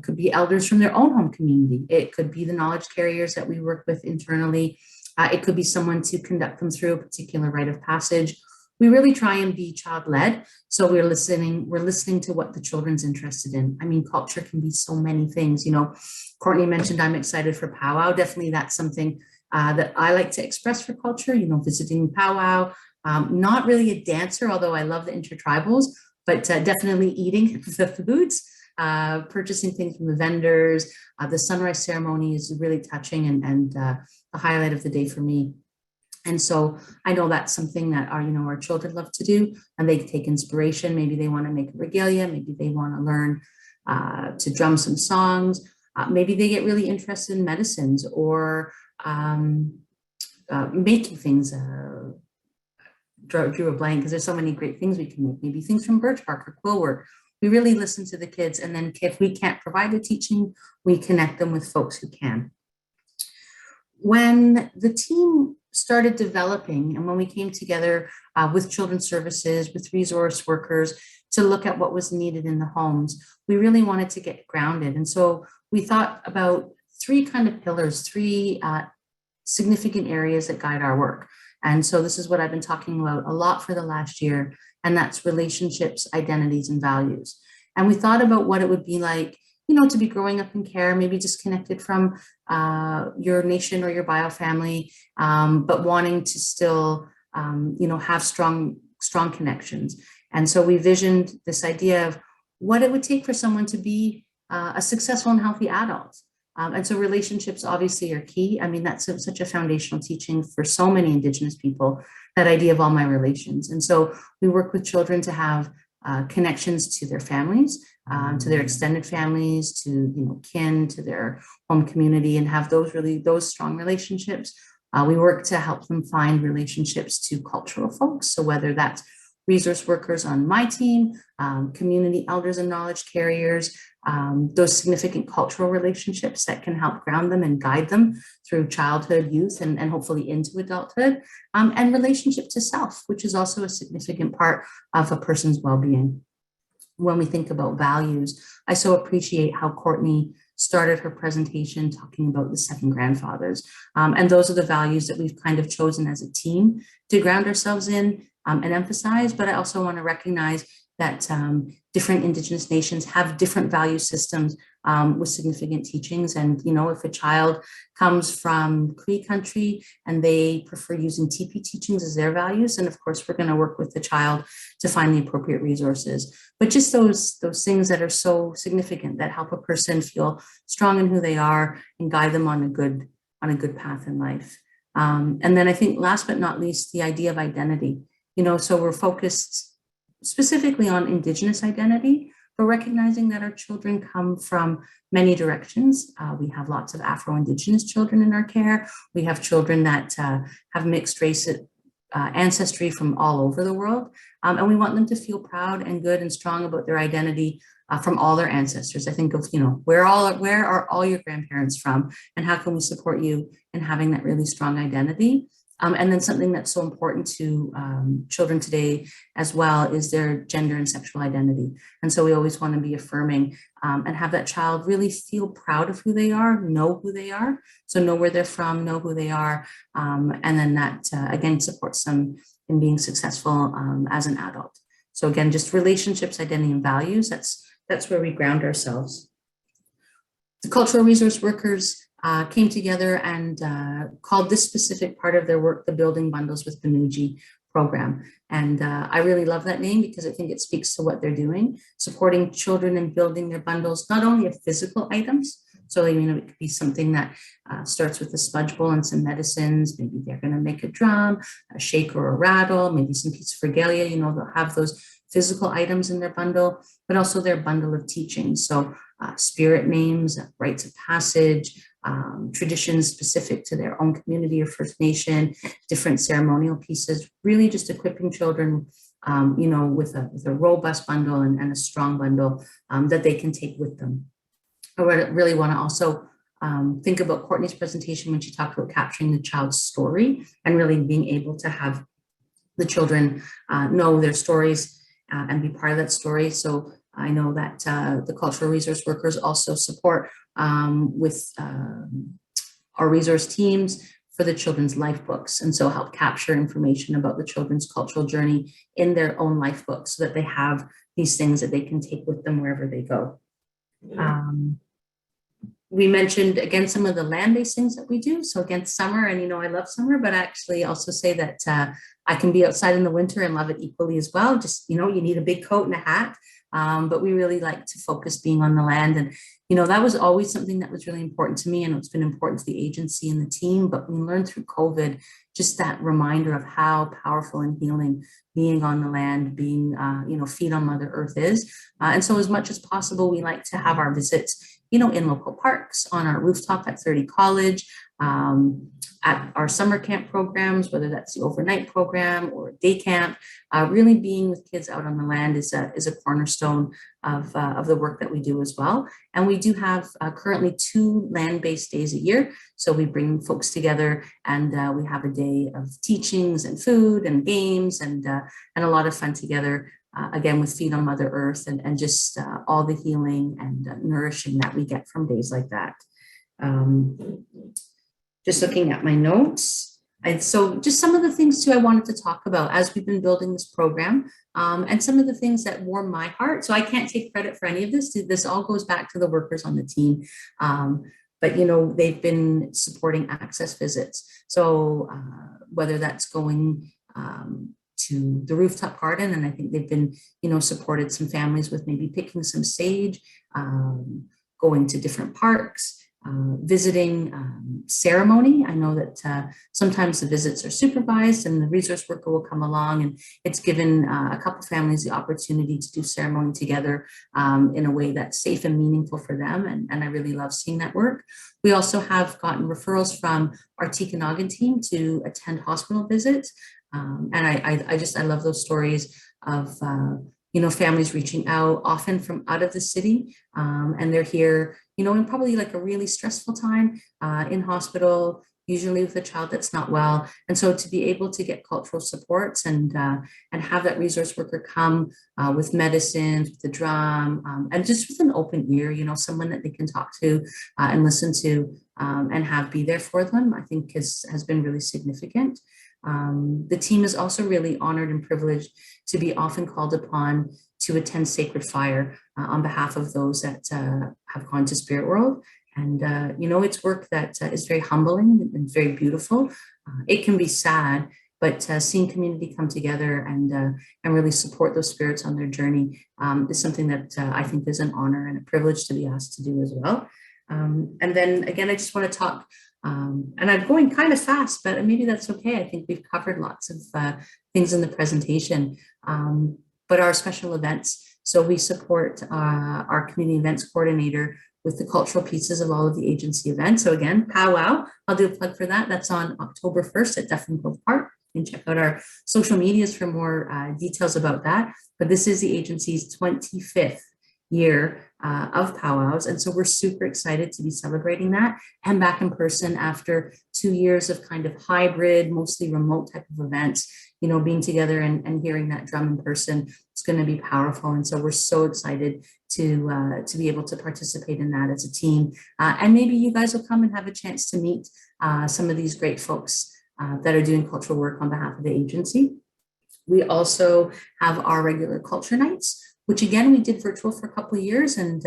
could be elders from their own home community. It could be the knowledge carriers that we work with internally. It could be someone to conduct them through a particular rite of passage. We really try and be child-led. So we're listening to what the children's interested in. I mean, culture can be so many things. Courtney mentioned I'm excited for powwow. Definitely that's something that I like to express for culture, visiting powwow. Not really a dancer, although I love the intertribals, but definitely eating the foods, purchasing things from the vendors. The sunrise ceremony is really touching and the highlight of the day for me. And so I know that's something that our children love to do, and they take inspiration. Maybe they want to make a regalia, maybe they want to learn to drum some songs. Maybe they get really interested in medicines or making things. Drew a blank because there's so many great things we can make. Maybe things from birch bark or quill work. We really listen to the kids, and then if we can't provide the teaching, we connect them with folks who can. When the team started developing and when we came together with children's services, with resource workers to look at what was needed in the homes, we really wanted to get grounded. And so we thought about three kind of pillars, three significant areas that guide our work. And so this is what I've been talking about a lot for the last year, and that's relationships, identities, and values. And we thought about what it would be like, to be growing up in care, maybe disconnected from your nation or your bio family, but wanting to still, have strong connections. And so we visioned this idea of what it would take for someone to be a successful and healthy adult. And so relationships obviously are key. I mean, that's such a foundational teaching for so many Indigenous people, that idea of all my relations. And so we work with children to have connections to their families, to their extended families, to kin, to their home community, and have those strong relationships. We work to help them find relationships to cultural folks. So whether that's resource workers on my team, community elders and knowledge carriers, those significant cultural relationships that can help ground them and guide them through childhood, youth, and hopefully into adulthood, and relationship to self, which is also a significant part of a person's well-being. When we think about values, I so appreciate how Courtney started her presentation talking about the second grandfathers. And those are the values that we've kind of chosen as a team to ground ourselves in and emphasize. But I also want to recognize that different Indigenous nations have different value systems with significant teachings. And, if a child comes from Cree country and they prefer using TP teachings as their values, and of course, we're going to work with the child to find the appropriate resources. But just those things that are so significant that help a person feel strong in who they are and guide them on a good path in life. And then I think last but not least, the idea of identity. So we're focused specifically on Indigenous identity, but recognizing that our children come from many directions. We have lots of Afro-Indigenous children in our care. We have children that have mixed race ancestry from all over the world. And we want them to feel proud and good and strong about their identity from all their ancestors. I think of, where are all your grandparents from, and how can we support you in having that really strong identity? And then something that's so important to children today as well is their gender and sexual identity. And so we always want to be affirming and have that child really feel proud of who they are, know who they are. So know where they're from, know who they are. And then that, again, supports them in being successful as an adult. So again, just relationships, identity, and values, that's where we ground ourselves. The cultural resource workers came together and called this specific part of their work the Building Bundles with Banuji program. And I really love that name because I think it speaks to what they're doing, supporting children in building their bundles, not only of physical items. So, it could be something that starts with a smudge bowl and some medicines. Maybe they're going to make a drum, a shake or a rattle, maybe some piece of regalia. They'll have those physical items in their bundle, but also their bundle of teachings. So spirit names, rites of passage, traditions specific to their own community or First Nation, different ceremonial pieces, really just equipping children, with a robust bundle and a strong bundle that they can take with them. I really want to also think about Courtney's presentation when she talked about capturing the child's story and really being able to have the children know their stories and be part of that story. So I know that the cultural resource workers also support with our resource teams for the children's life books, and so help capture information about the children's cultural journey in their own life books so that they have these things that they can take with them wherever they go. We mentioned, again, some of the land-based things that we do. So again, summer, and I love summer, but I actually also say that I can be outside in the winter and love it equally as well. Just, you need a big coat and a hat. But we really like to focus being on the land. And, that was always something that was really important to me, and it's been important to the agency and the team. But we learned through COVID, just that reminder of how powerful and healing being on the land, being, feet on Mother Earth is. And so as much as possible, we like to have our visits in local parks, on our rooftop at 30 College, at our summer camp programs, whether that's the overnight program or day camp. Really being with kids out on the land is a cornerstone of the work that we do as well. And we do have currently 2 land-based days a year. So we bring folks together and we have a day of teachings and food and games and a lot of fun together. Again, with Feed on Mother Earth and just all the healing and nourishing that we get from days like that. Just looking at my notes. So just some of the things too I wanted to talk about as we've been building this program, and some of the things that warm my heart. So I can't take credit for any of this. This all goes back to the workers on the team. But they've been supporting access visits. So whether that's going to the rooftop garden, and I think they've been, supported some families with maybe picking some sage, going to different parks, visiting ceremony. I know that sometimes the visits are supervised and the resource worker will come along, and it's given a couple families the opportunity to do ceremony together in a way that's safe and meaningful for them. And I really love seeing that work. We also have gotten referrals from our Tikanagan team to attend hospital visits. And I love those stories of, families reaching out, often from out of the city, and they're here, in probably like a really stressful time in hospital, usually with a child that's not well. And so to be able to get cultural supports and have that resource worker come with medicines, with the drum, and just with an open ear, someone that they can talk to and listen to and have be there for them, I think has been really significant. The team is also really honored and privileged to be often called upon to attend Sacred Fire on behalf of those that have gone to Spirit World. And, it's work that is very humbling and very beautiful. It can be sad, but seeing community come together and really support those spirits on their journey is something that I think is an honor and a privilege to be asked to do as well. And then again, I just want to talk, and I'm going kind of fast, but maybe that's okay. I think we've covered lots of things in the presentation, but our special events. So we support our community events coordinator with the cultural pieces of all of the agency events. So again, powwow, I'll do a plug for that. That's on October 1st at Dufferin Grove Park. You can check out our social medias for more details about that. But this is the agency's 25th year of powwows. And so we're super excited to be celebrating that and back in person after 2 years of kind of hybrid, mostly remote type of events, being together and hearing that drum in person. It's going to be powerful. And so we're so excited to be able to participate in that as a team. And maybe you guys will come and have a chance to meet some of these great folks that are doing cultural work on behalf of the agency. We also have our regular culture nights, which again, we did virtual for a couple of years. And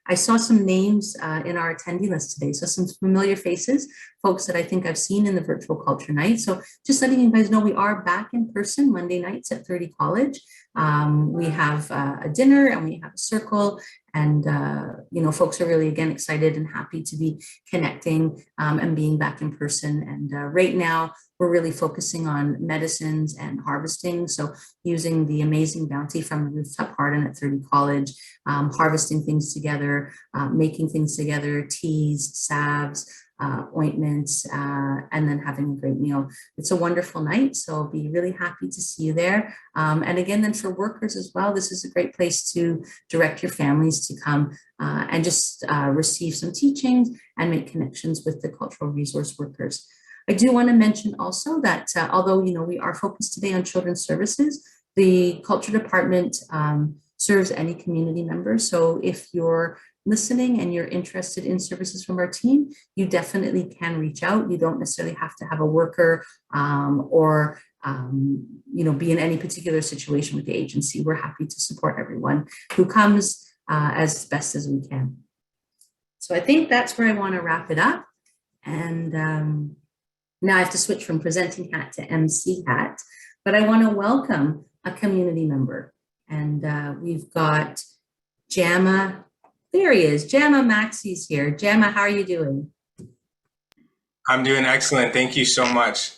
I saw some names in our attendee list today. So some familiar faces, folks that I think I've seen in the virtual culture night. So just letting you guys know, we are back in person Monday nights at 30 College. We have a dinner and we have a circle, and folks are really again excited and happy to be connecting and being back in person. And right now we're really focusing on medicines and harvesting. So using the amazing bounty from the rooftop garden at 30 College, harvesting things together, making things together, teas, salves, ointments, and then having a great meal. It's a wonderful night, so I'll be really happy to see you there. And again, then for workers as well, this is a great place to direct your families to come and just receive some teachings and make connections with the cultural resource workers. I do want to mention also that although we are focused today on children's services, the culture department serves any community member. So if you're listening and you're interested in services from our team, you definitely can reach out. You don't necessarily have to have a worker or be in any particular situation with the agency. We're happy to support everyone who comes as best as we can. So I think that's where I want to wrap it up. And now I have to switch from presenting hat to MC hat, but I want to welcome a community member. And we've got Jama. There he is. Jama Maxi's here. Jama, how are you doing? I'm doing excellent. Thank you so much.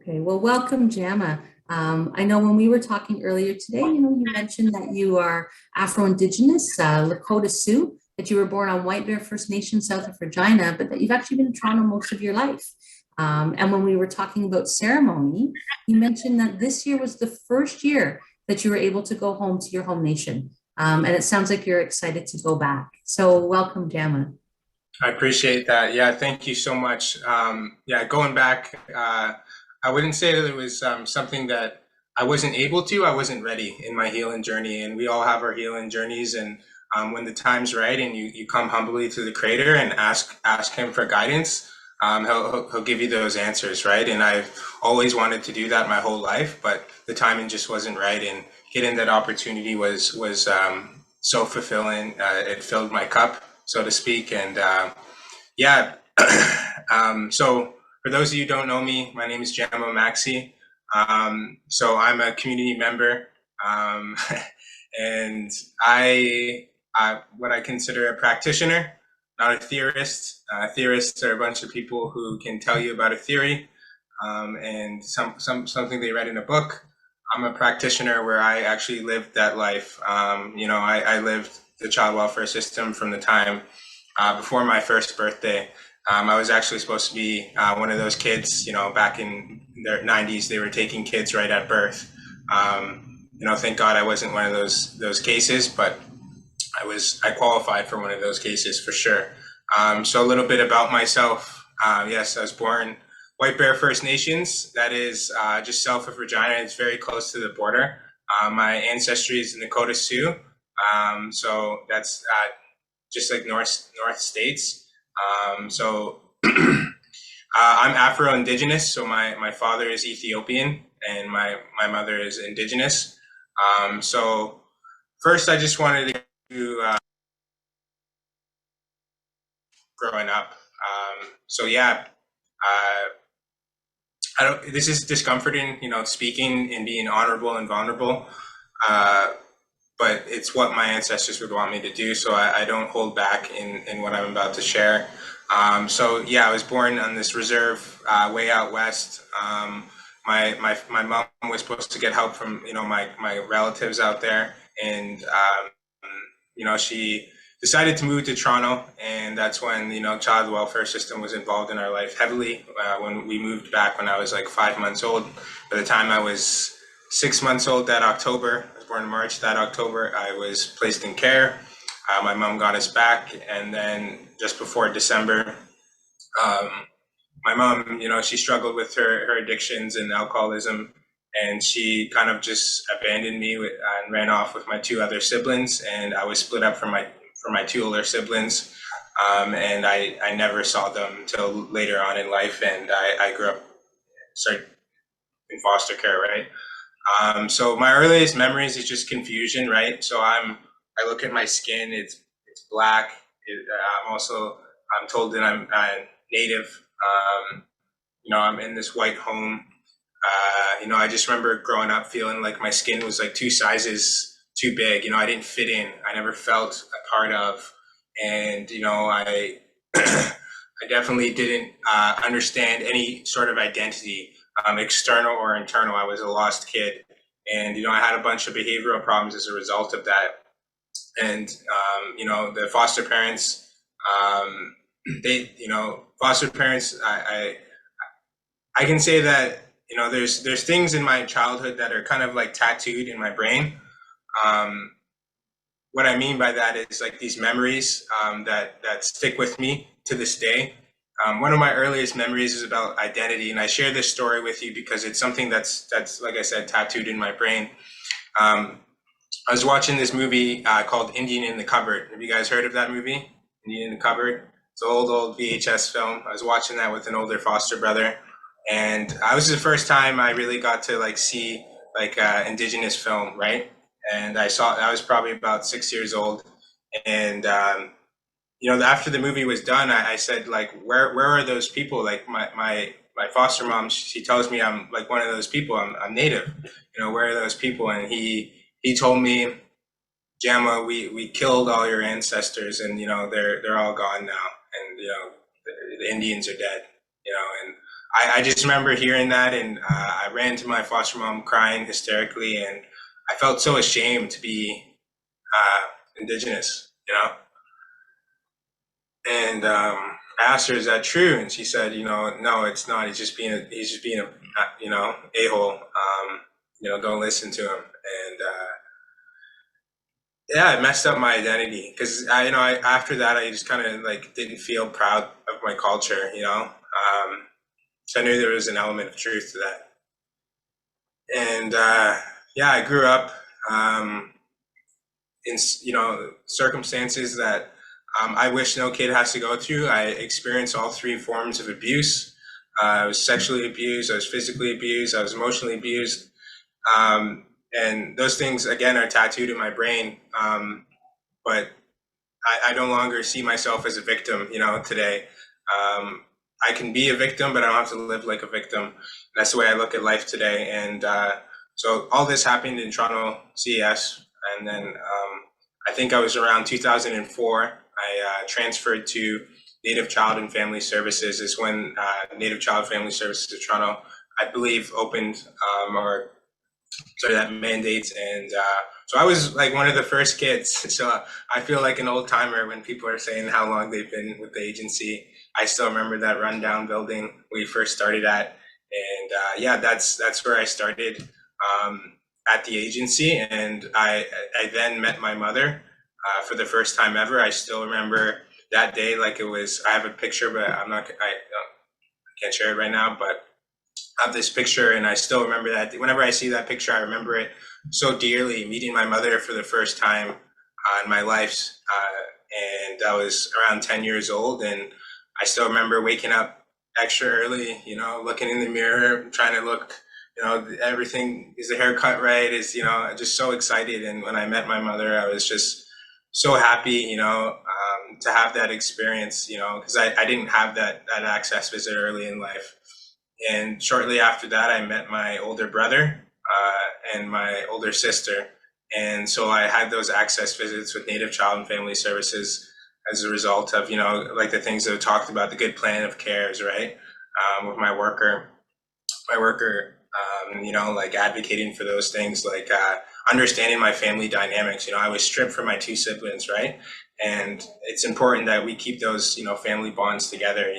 Okay, well, welcome, Jama. I know when we were talking earlier today, you mentioned that you are Afro-Indigenous, Lakota Sioux. that you were born on White Bear First Nation south of Regina, but that you've actually been in Toronto most of your life. And when we were talking about ceremony, you mentioned that this year was the first year that you were able to go home to your home nation. And it sounds like you're excited to go back. So welcome, Jama. I appreciate that. Yeah, thank you so much. Yeah, going back, I wouldn't say that it was something that I wasn't able to. I wasn't ready in my healing journey, and we all have our healing journeys. And when the time's right, and you come humbly to the Creator and ask Him for guidance, he'll give you those answers, right? And I've always wanted to do that my whole life, but the timing just wasn't right. And getting that opportunity was so fulfilling. It filled my cup, so to speak. And yeah, so for those of you who don't know me, my name is Jama Maxi. So I'm a community member, and I what I consider a practitioner, not a theorist. Theorists are a bunch of people who can tell you about a theory and something they read in a book. I'm a practitioner where I actually lived that life. I lived the child welfare system from the time before my first birthday. I was actually supposed to be one of those kids, back in the 90s, they were taking kids right at birth. Thank God I wasn't one of those cases, but I qualified for one of those cases for sure. So a little bit about myself. Yes, I was born White Bear First Nations. That is just south of Regina. It's very close to the border. My ancestry is in the Dakota Sioux. So that's just like North States. So I'm Afro-Indigenous. So my father is Ethiopian and my mother is Indigenous. So first I just wanted to growing up. So yeah, this is discomforting, speaking and being honorable and vulnerable. But it's what my ancestors would want me to do, so I don't hold back in what I'm about to share. So yeah, I was born on this reserve way out west. My mom was supposed to get help from my relatives out there, and she decided to move to Toronto, and that's when child welfare system was involved in our life heavily. When we moved back when I was like 5 months old. By the time I was 6 months old that October, I was born in March, that October, I was placed in care. My mom got us back, and then just before December, my mom, she struggled with her addictions and alcoholism, and she kind of just abandoned me and ran off with my 2 other siblings, and I was split up from my 2 older siblings, and I never saw them until later on in life, and I grew up, started in foster care, right? So my earliest memories is just confusion, right? So I look at my skin, it's black. I'm told that I'm Native. I'm in this white home. I just remember growing up feeling like my skin was like 2 sizes too big. I didn't fit in. I never felt a part of. And, I I definitely didn't understand any sort of identity, external or internal. I was a lost kid. And, I had a bunch of behavioral problems as a result of that. And, the foster parents, foster parents, I can say that, there's things in my childhood that are kind of like tattooed in my brain. What I mean by that is like these memories that stick with me to this day. One of my earliest memories is about identity, and I share this story with you because it's something that's like I said, tattooed in my brain. I was watching this movie called Indian in the Cupboard. Have you guys heard of that movie, Indian in the Cupboard? It's an old VHS film. I was watching that with an older foster brother, and it was the first time I really got to see Indigenous film, right? And I was probably about 6 years old, and after the movie was done, I said, where are those people? Like my foster mom, she tells me I'm like one of those people. I'm Native. Where are those people? And he told me, Jama, we killed all your ancestors, and they're all gone now, and the Indians are dead. And I just remember hearing that, and I ran to my foster mom crying hysterically, and I felt so ashamed to be Indigenous, And I asked her, "Is that true?" And she said, "No, it's not. He's just being a a-hole. Don't listen to him." And yeah, it messed up my identity because I after that I just kind of like didn't feel proud of my culture. So I knew there was an element of truth to that. And yeah, I grew up in circumstances that I wish no kid has to go through. I experienced all three forms of abuse. I was sexually abused, I was physically abused, I was emotionally abused. And those things, again, are tattooed in my brain. But I no longer see myself as a victim, today. I can be a victim, but I don't have to live like a victim. And that's the way I look at life today. And so all this happened in Toronto CES. And then I think I was around 2004. I transferred to Native Child and Family Services is when Native Child Family Services of Toronto, I believe, opened or sorry, that mandates. And so I was like one of the first kids. So I feel like an old timer when people are saying how long they've been with the agency. I still remember that rundown building we first started at. And yeah, that's where I started at the agency. And I then met my mother for the first time ever. I still remember that day like it was. I have a picture, but I can't share it right now. But I have this picture, and I still remember that. Whenever I see that picture, I remember it so dearly. Meeting my mother for the first time in my life, and I was around 10 years old, and I still remember waking up extra early. Looking in the mirror, trying to look. Everything is the haircut right? Is just so excited. And when I met my mother, I was just so happy. To have that experience. Because I didn't have that access visit early in life. And shortly after that, I met my older brother and my older sister. And so I had those access visits with Native Child and Family Services as a result of, like the things that I talked about, the good plan of cares, right? With my worker, like advocating for those things, like understanding my family dynamics. I was stripped from my two siblings, right? And it's important that we keep those, family bonds together,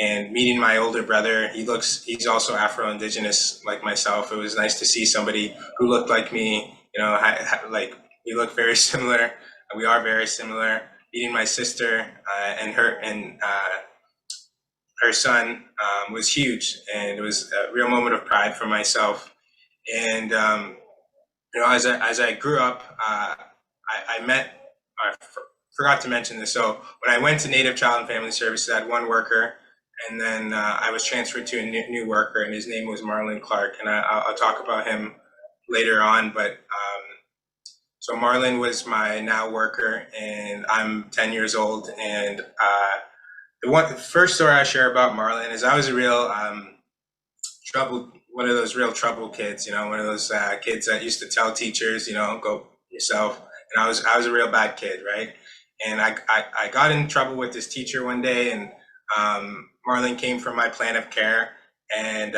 and meeting my older brother, he's also Afro-Indigenous like myself. It was nice to see somebody who looked like me, like we look very similar. We are very similar. Meeting my sister and her son was huge, and it was a real moment of pride for myself. And as I grew up, I met. I forgot to mention this. So when I went to Native Child and Family Services, I had one worker. And then I was transferred to a new worker, and his name was Marlon Clark. And I'll talk about him later on. But so Marlon was my now worker, and I'm 10 years old. And the first story I share about Marlon is I was a real one of those real trouble kids. One of those kids that used to tell teachers, go yourself. And I was a real bad kid, right? And I got in trouble with this teacher one day, and Marlon came from my plan of care, and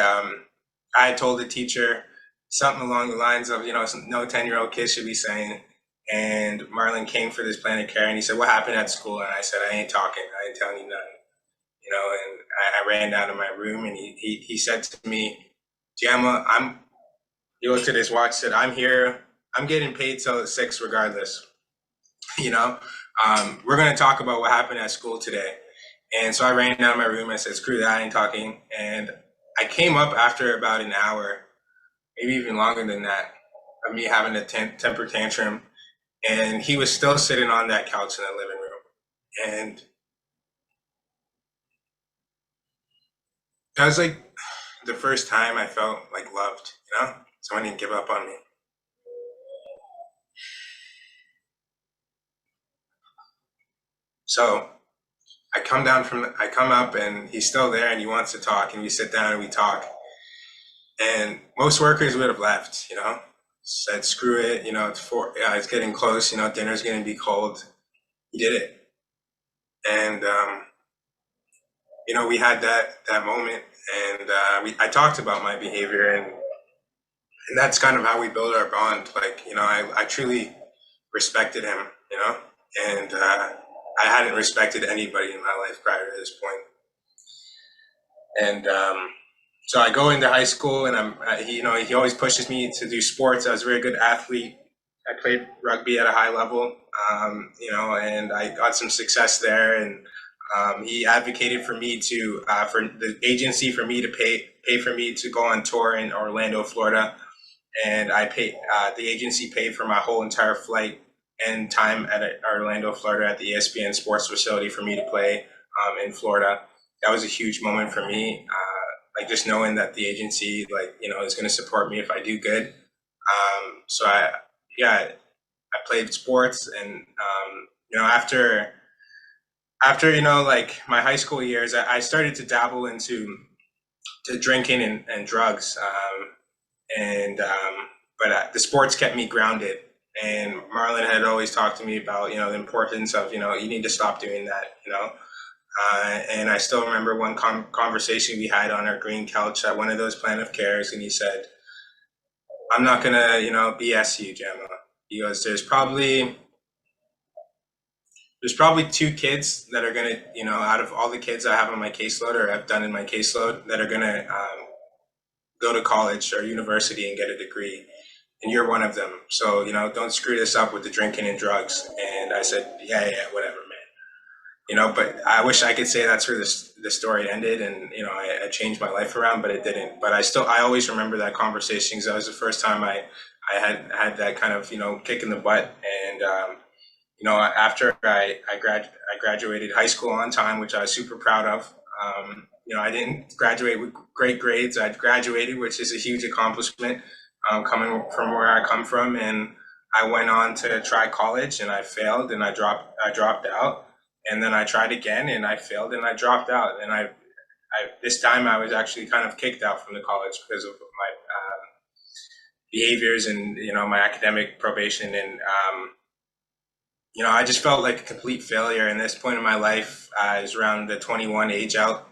I told the teacher something along the lines of, no 10-year-old kid should be saying. And Marlon came for this plan of care, and he said, "What happened at school?" And I said, "I ain't talking. I ain't telling you nothing." And I ran down to my room, and he said to me, "Gemma, he looked at his watch, said, I'm here. I'm getting paid till 6 regardless. We're going to talk about what happened at school today." And so I ran down to my room. I said, "Screw that, I ain't talking." And I came up after about an hour, maybe even longer than that, of me having a temper tantrum. And he was still sitting on that couch in the living room. And that was like the first time I felt like loved, someone didn't give up on me. So I come up, and he's still there, and he wants to talk, and we sit down and we talk. And most workers would have left, said, "Screw it, it's getting close, dinner's going to be cold." He did it. And, we had that moment, and I talked about my behavior, and that's kind of how we built our bond. Like, I truly respected him, and I hadn't respected anybody in my life prior to this point. And so I go into high school, and he always pushes me to do sports. I was a very good athlete. I played rugby at a high level, and I got some success there. And he advocated for me to, for the agency, for me to pay for me to go on tour in Orlando, Florida. And the agency paid for my whole entire flight and time at Orlando, Florida at the ESPN sports facility for me to play in Florida. That was a huge moment for me. Like just knowing that the agency, is going to support me if I do good. So I played sports, and after my high school years, I started to dabble into drinking and drugs. But the sports kept me grounded. And Marlon had always talked to me about, the importance of, you need to stop doing that, and I still remember one conversation we had on our green couch at one of those plan of cares. And he said, I'm not going to, BS you, Gemma. He goes, there's probably 2 kids that are going to, out of all the kids I have on my caseload or I've done in my caseload, that are going to go to college or university and get a degree. And you're one of them. So, don't screw this up with the drinking and drugs. And I said, yeah, whatever, man. But I wish I could say that's where the story ended, and, I changed my life around, but it didn't. But I always remember that conversation, because that was the first time I had that kind of, kick in the butt. And, after I graduated high school on time, which I was super proud of. I didn't graduate with great grades. I graduated, which is a huge accomplishment. Coming from where I come from, and I went on to try college, and I failed, and I dropped out, and then I tried again, and I failed, and I dropped out, and I this time I was actually kind of kicked out from the college because of my behaviors and my academic probation, and I just felt like a complete failure. And this point in my life is around the 21 age out,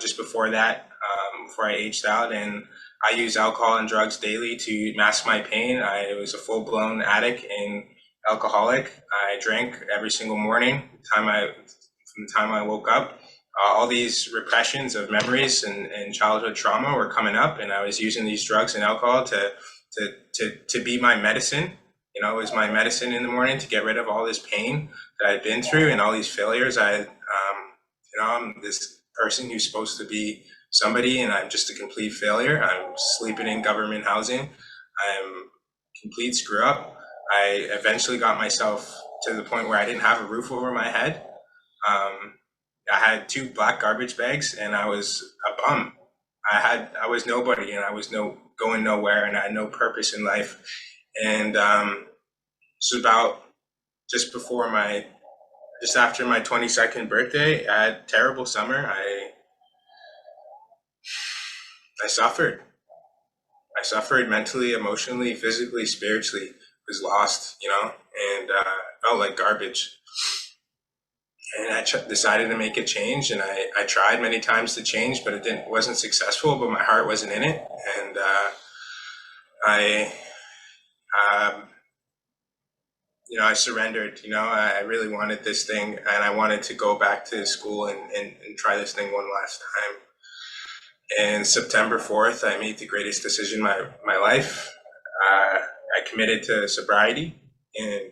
just before that, before I aged out, and I used alcohol and drugs daily to mask my pain. I was a full-blown addict and alcoholic. I drank every single morning from the time I woke up. All these repressions of memories and childhood trauma were coming up, and I was using these drugs and alcohol to be my medicine. It was my medicine in the morning to get rid of all this pain that I'd been through and all these failures. I'm this person who's supposed to be somebody, and I'm just a complete failure. I'm sleeping in government housing. I'm a complete screw up. I eventually got myself to the point where I didn't have a roof over my head. I had 2 black garbage bags, and I was a bum. I was nobody, and I was going nowhere, and I had no purpose in life. And so about just after my 22nd birthday, I had a terrible summer. I suffered. I suffered mentally, emotionally, physically, spiritually. Was lost, and felt like garbage. And I decided to make a change, and I tried many times to change, but it wasn't successful. But my heart wasn't in it, and I surrendered. I really wanted this thing, and I wanted to go back to school and try this thing one last time. And September 4th, I made the greatest decision of my life. I committed to sobriety, and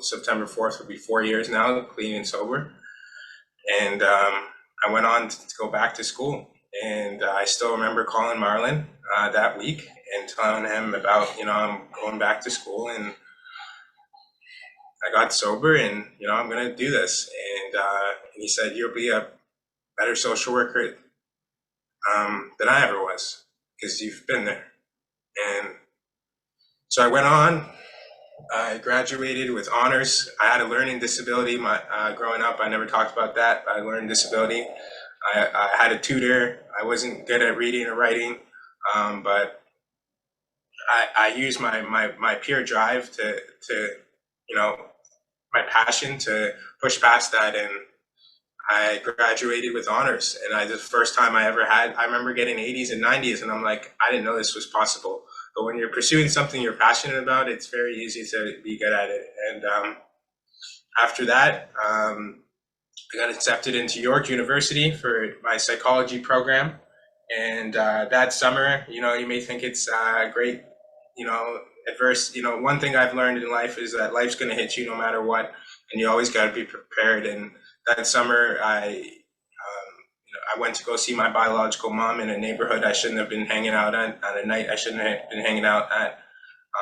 September 4th will be 4 years now, clean and sober. And I went on to go back to school. And I still remember calling Marlon that week and telling him about, I'm going back to school, and I got sober, and, I'm going to do this. And he said, you'll be a better social worker than I ever was, because you've been there. And so I went on. I graduated with honors. I had a learning disability. Growing up, I never talked about that. I learned disability. I had a tutor. I wasn't good at reading or writing, but I used my pure drive to my passion to push past that, and I graduated with honors. And the first time I ever had, I remember getting 80s and 90s, and I'm like, I didn't know this was possible. But when you're pursuing something you're passionate about, it's very easy to be good at it. And after that, I got accepted into York University for my psychology program. And that summer, you know, you may think it's great, you know, adverse. You know, one thing I've learned in life is that life's going to hit you no matter what, and you always got to be prepared. And that summer, I went to go see my biological mom in a neighborhood I shouldn't have been hanging out at, on a night I shouldn't have been hanging out at.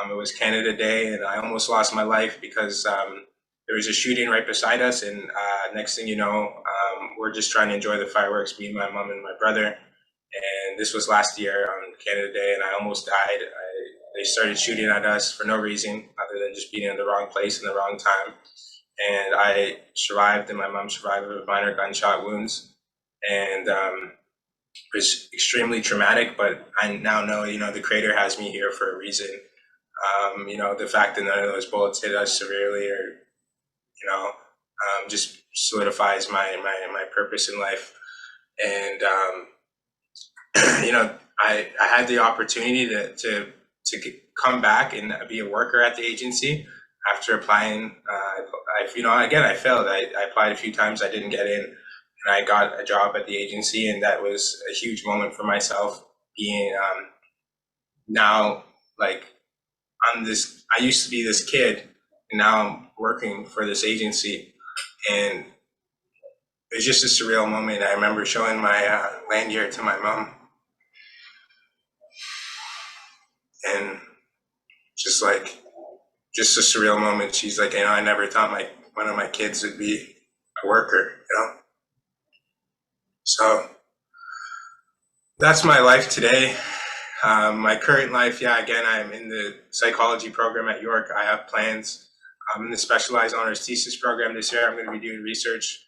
It was Canada Day, and I almost lost my life because there was a shooting right beside us. And next thing you know, we're just trying to enjoy the fireworks, me, my mom, and my brother. And this was last year on Canada Day, and I almost died. They started shooting at us for no reason other than just being in the wrong place in the wrong time. And I survived, and my mom survived with minor gunshot wounds. And it was extremely traumatic, but I now know, you know, the Creator has me here for a reason. You know, the fact that none of those bullets hit us severely, or, you know, just solidifies my purpose in life. And, you know, I had the opportunity to come back and be a worker at the agency after applying. You know, again, I failed. I applied a few times. I didn't get in, and I got a job at the agency, and that was a huge moment for myself. Being now, like, I used to be this kid, and now I'm working for this agency, and it was just a surreal moment. I remember showing my lanyard to my mom, and just a surreal moment. She's like, you know, I never thought one of my kids would be a worker, you know? So that's my life today. My current life, yeah, again, I'm in the psychology program at York. I have plans. I'm in the specialized honors thesis program this year. I'm going to be doing research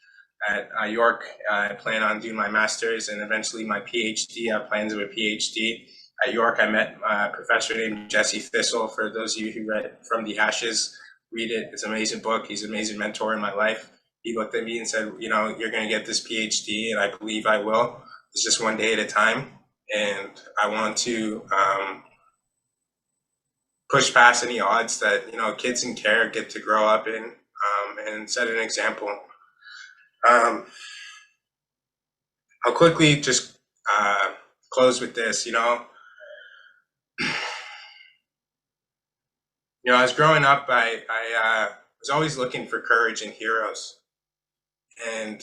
at York. I plan on doing my master's and eventually my PhD. I have plans of a PhD. At York, I met a professor named Jesse Thistle. For those of you who read From the Ashes, read it. It's an amazing book. He's an amazing mentor in my life. He looked at me and said, you know, you're going to get this PhD, and I believe I will. It's just one day at a time. And I want to push past any odds that, you know, kids in care get to grow up in, and set an example. I'll quickly just close with this, you know. You know, as growing up, I was always looking for courage and heroes. And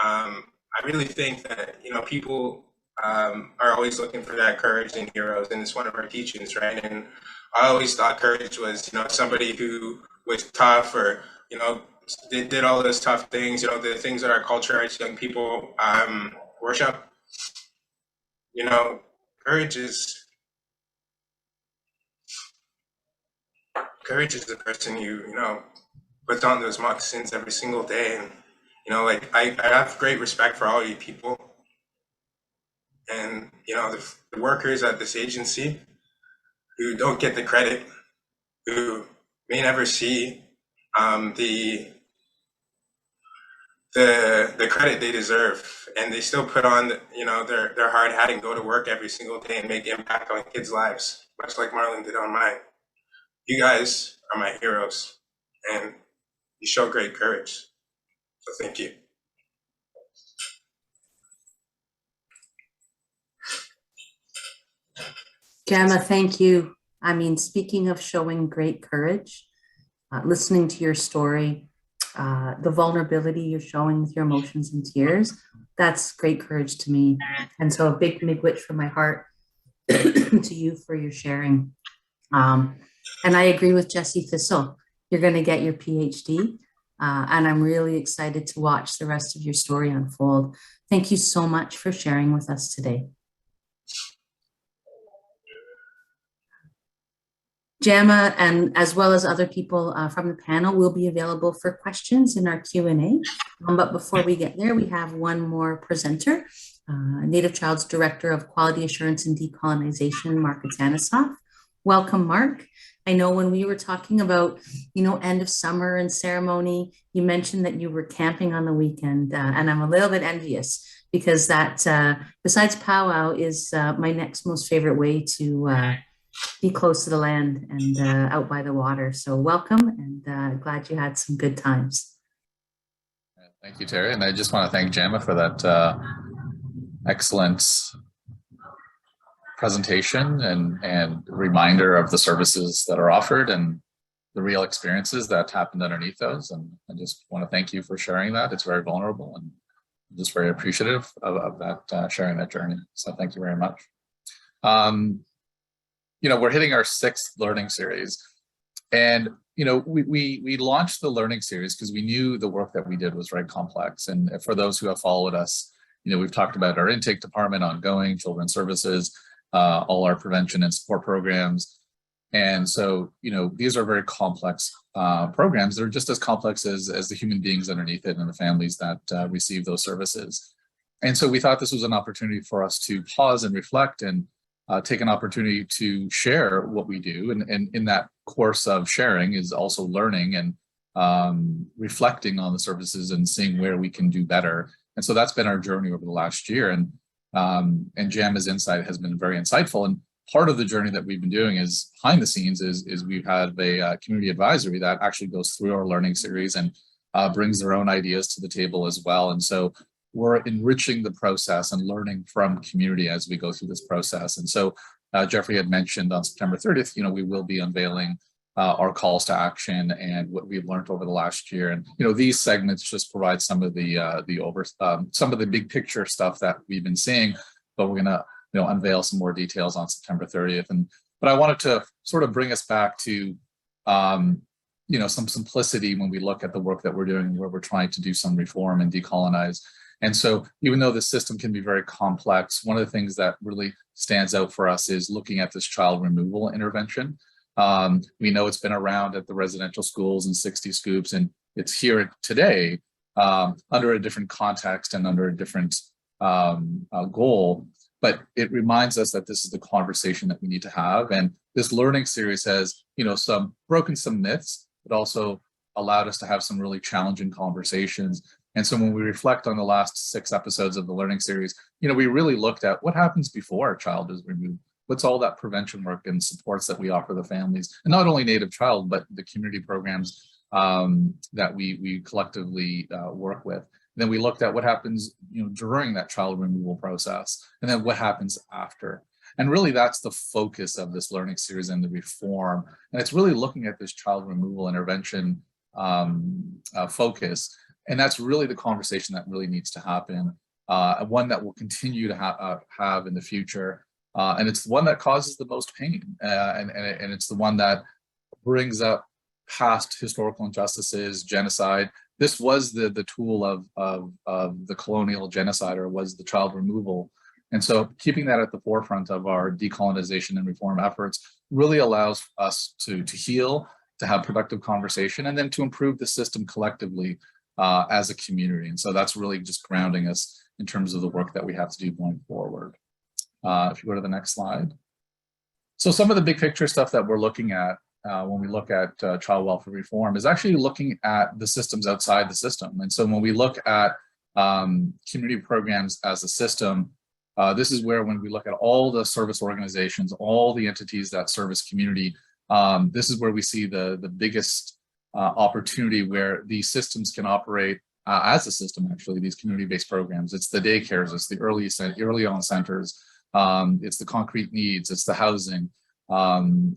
I really think that, you know, people are always looking for that courage and heroes, and it's one of our teachings, right? And I always thought courage was, you know, somebody who was tough, or, you know, did all those tough things, you know, the things that our culture as young people worship. You know, courage is the person who, you know, puts on those moccasins every single day. And, you know, like, I have great respect for all you people. And, you know, the workers at this agency who don't get the credit, who may never see the credit they deserve, and they still put on, you know, their hard hat and go to work every single day and make impact on kids' lives, much like Marlon did on mine. You guys are my heroes, and you show great courage. So thank you. Gemma, thank you. I mean, speaking of showing great courage, listening to your story, the vulnerability you're showing with your emotions and tears, that's great courage to me. And so a big miigwech from my heart to you for your sharing. And I agree with Jesse Thistle. You're going to get your PhD, and I'm really excited to watch the rest of your story unfold. Thank you so much for sharing with us today. Gemma, and as well as other people from the panel, will be available for questions in our Q&A. But before we get there, we have one more presenter, Native Child's Director of Quality Assurance and Decolonization, Mark Atanasoff. Welcome, Mark. I know when we were talking about, you know, end of summer and ceremony, you mentioned that you were camping on the weekend, and I'm a little bit envious because that, besides powwow, is my next most favorite way to be close to the land and out by the water. So welcome, and glad you had some good times. Thank you, Terry. And I just want to thank Gemma for that excellent presentation and reminder of the services that are offered and the real experiences that happened underneath those. And I just want to thank you for sharing that. It's very vulnerable, and I'm just very appreciative of that, sharing that journey. So thank you very much. We're hitting our 6th learning series, and we launched the learning series because we knew the work that we did was very complex. And for those who have followed us, we've talked about our intake department, ongoing children's services, all our prevention and support programs. And so, these are very complex programs. They're just as complex as the human beings underneath it and the families that receive those services. And so we thought this was an opportunity for us to pause and reflect and take an opportunity to share what we do. And in that course of sharing is also learning and reflecting on the services and seeing where we can do better. And so that's been our journey over the last year. And Gemma's insight has been very insightful. And part of the journey that we've been doing is behind the scenes is we've had a community advisory that actually goes through our learning series and brings their own ideas to the table as well. And so we're enriching the process and learning from community as we go through this process. And so Jeffrey had mentioned on September 30th, we will be unveiling our calls to action and what we've learned over the last year. And these segments just provide some of some of the big picture stuff that we've been seeing, but we're going to unveil some more details on September 30th. But I wanted to sort of bring us back to some simplicity when we look at the work that we're doing, where we're trying to do some reform and decolonize. And so even though the system can be very complex, one of the things that really stands out for us is looking at this child removal intervention. We know it's been around at the residential schools and 60 Scoops, and it's here today under a different context and under a different goal. But it reminds us that this is the conversation that we need to have. And this learning series has, broken some myths, but also allowed us to have some really challenging conversations. And so when we reflect on the last 6 episodes of the learning series, we really looked at what happens before a child is removed. What's all that prevention work and supports that we offer the families, and not only Native Child, but the community programs that we collectively work with. And then we looked at what happens, during that child removal process, and then what happens after. And really, that's the focus of this learning series and the reform. And it's really looking at this child removal intervention focus. And that's really the conversation that really needs to happen, one that we'll continue to have in the future. And it's the one that causes the most pain. And it's the one that brings up past historical injustices, genocide. This was the tool of the colonial genocider, was the child removal. And so keeping that at the forefront of our decolonization and reform efforts really allows us to heal, to have productive conversation, and then to improve the system collectively as a community. And so that's really just grounding us in terms of the work that we have to do going forward. If you go to the next slide. So some of the big picture stuff that we're looking at when we look at child welfare reform is actually looking at the systems outside the system. And so when we look at community programs as a system, this is where, when we look at all the service organizations, all the entities that service community, this is where we see the biggest opportunity where these systems can operate as a system. Actually, these community-based programs, it's the daycares, it's the early on centers, it's the concrete needs, it's the housing,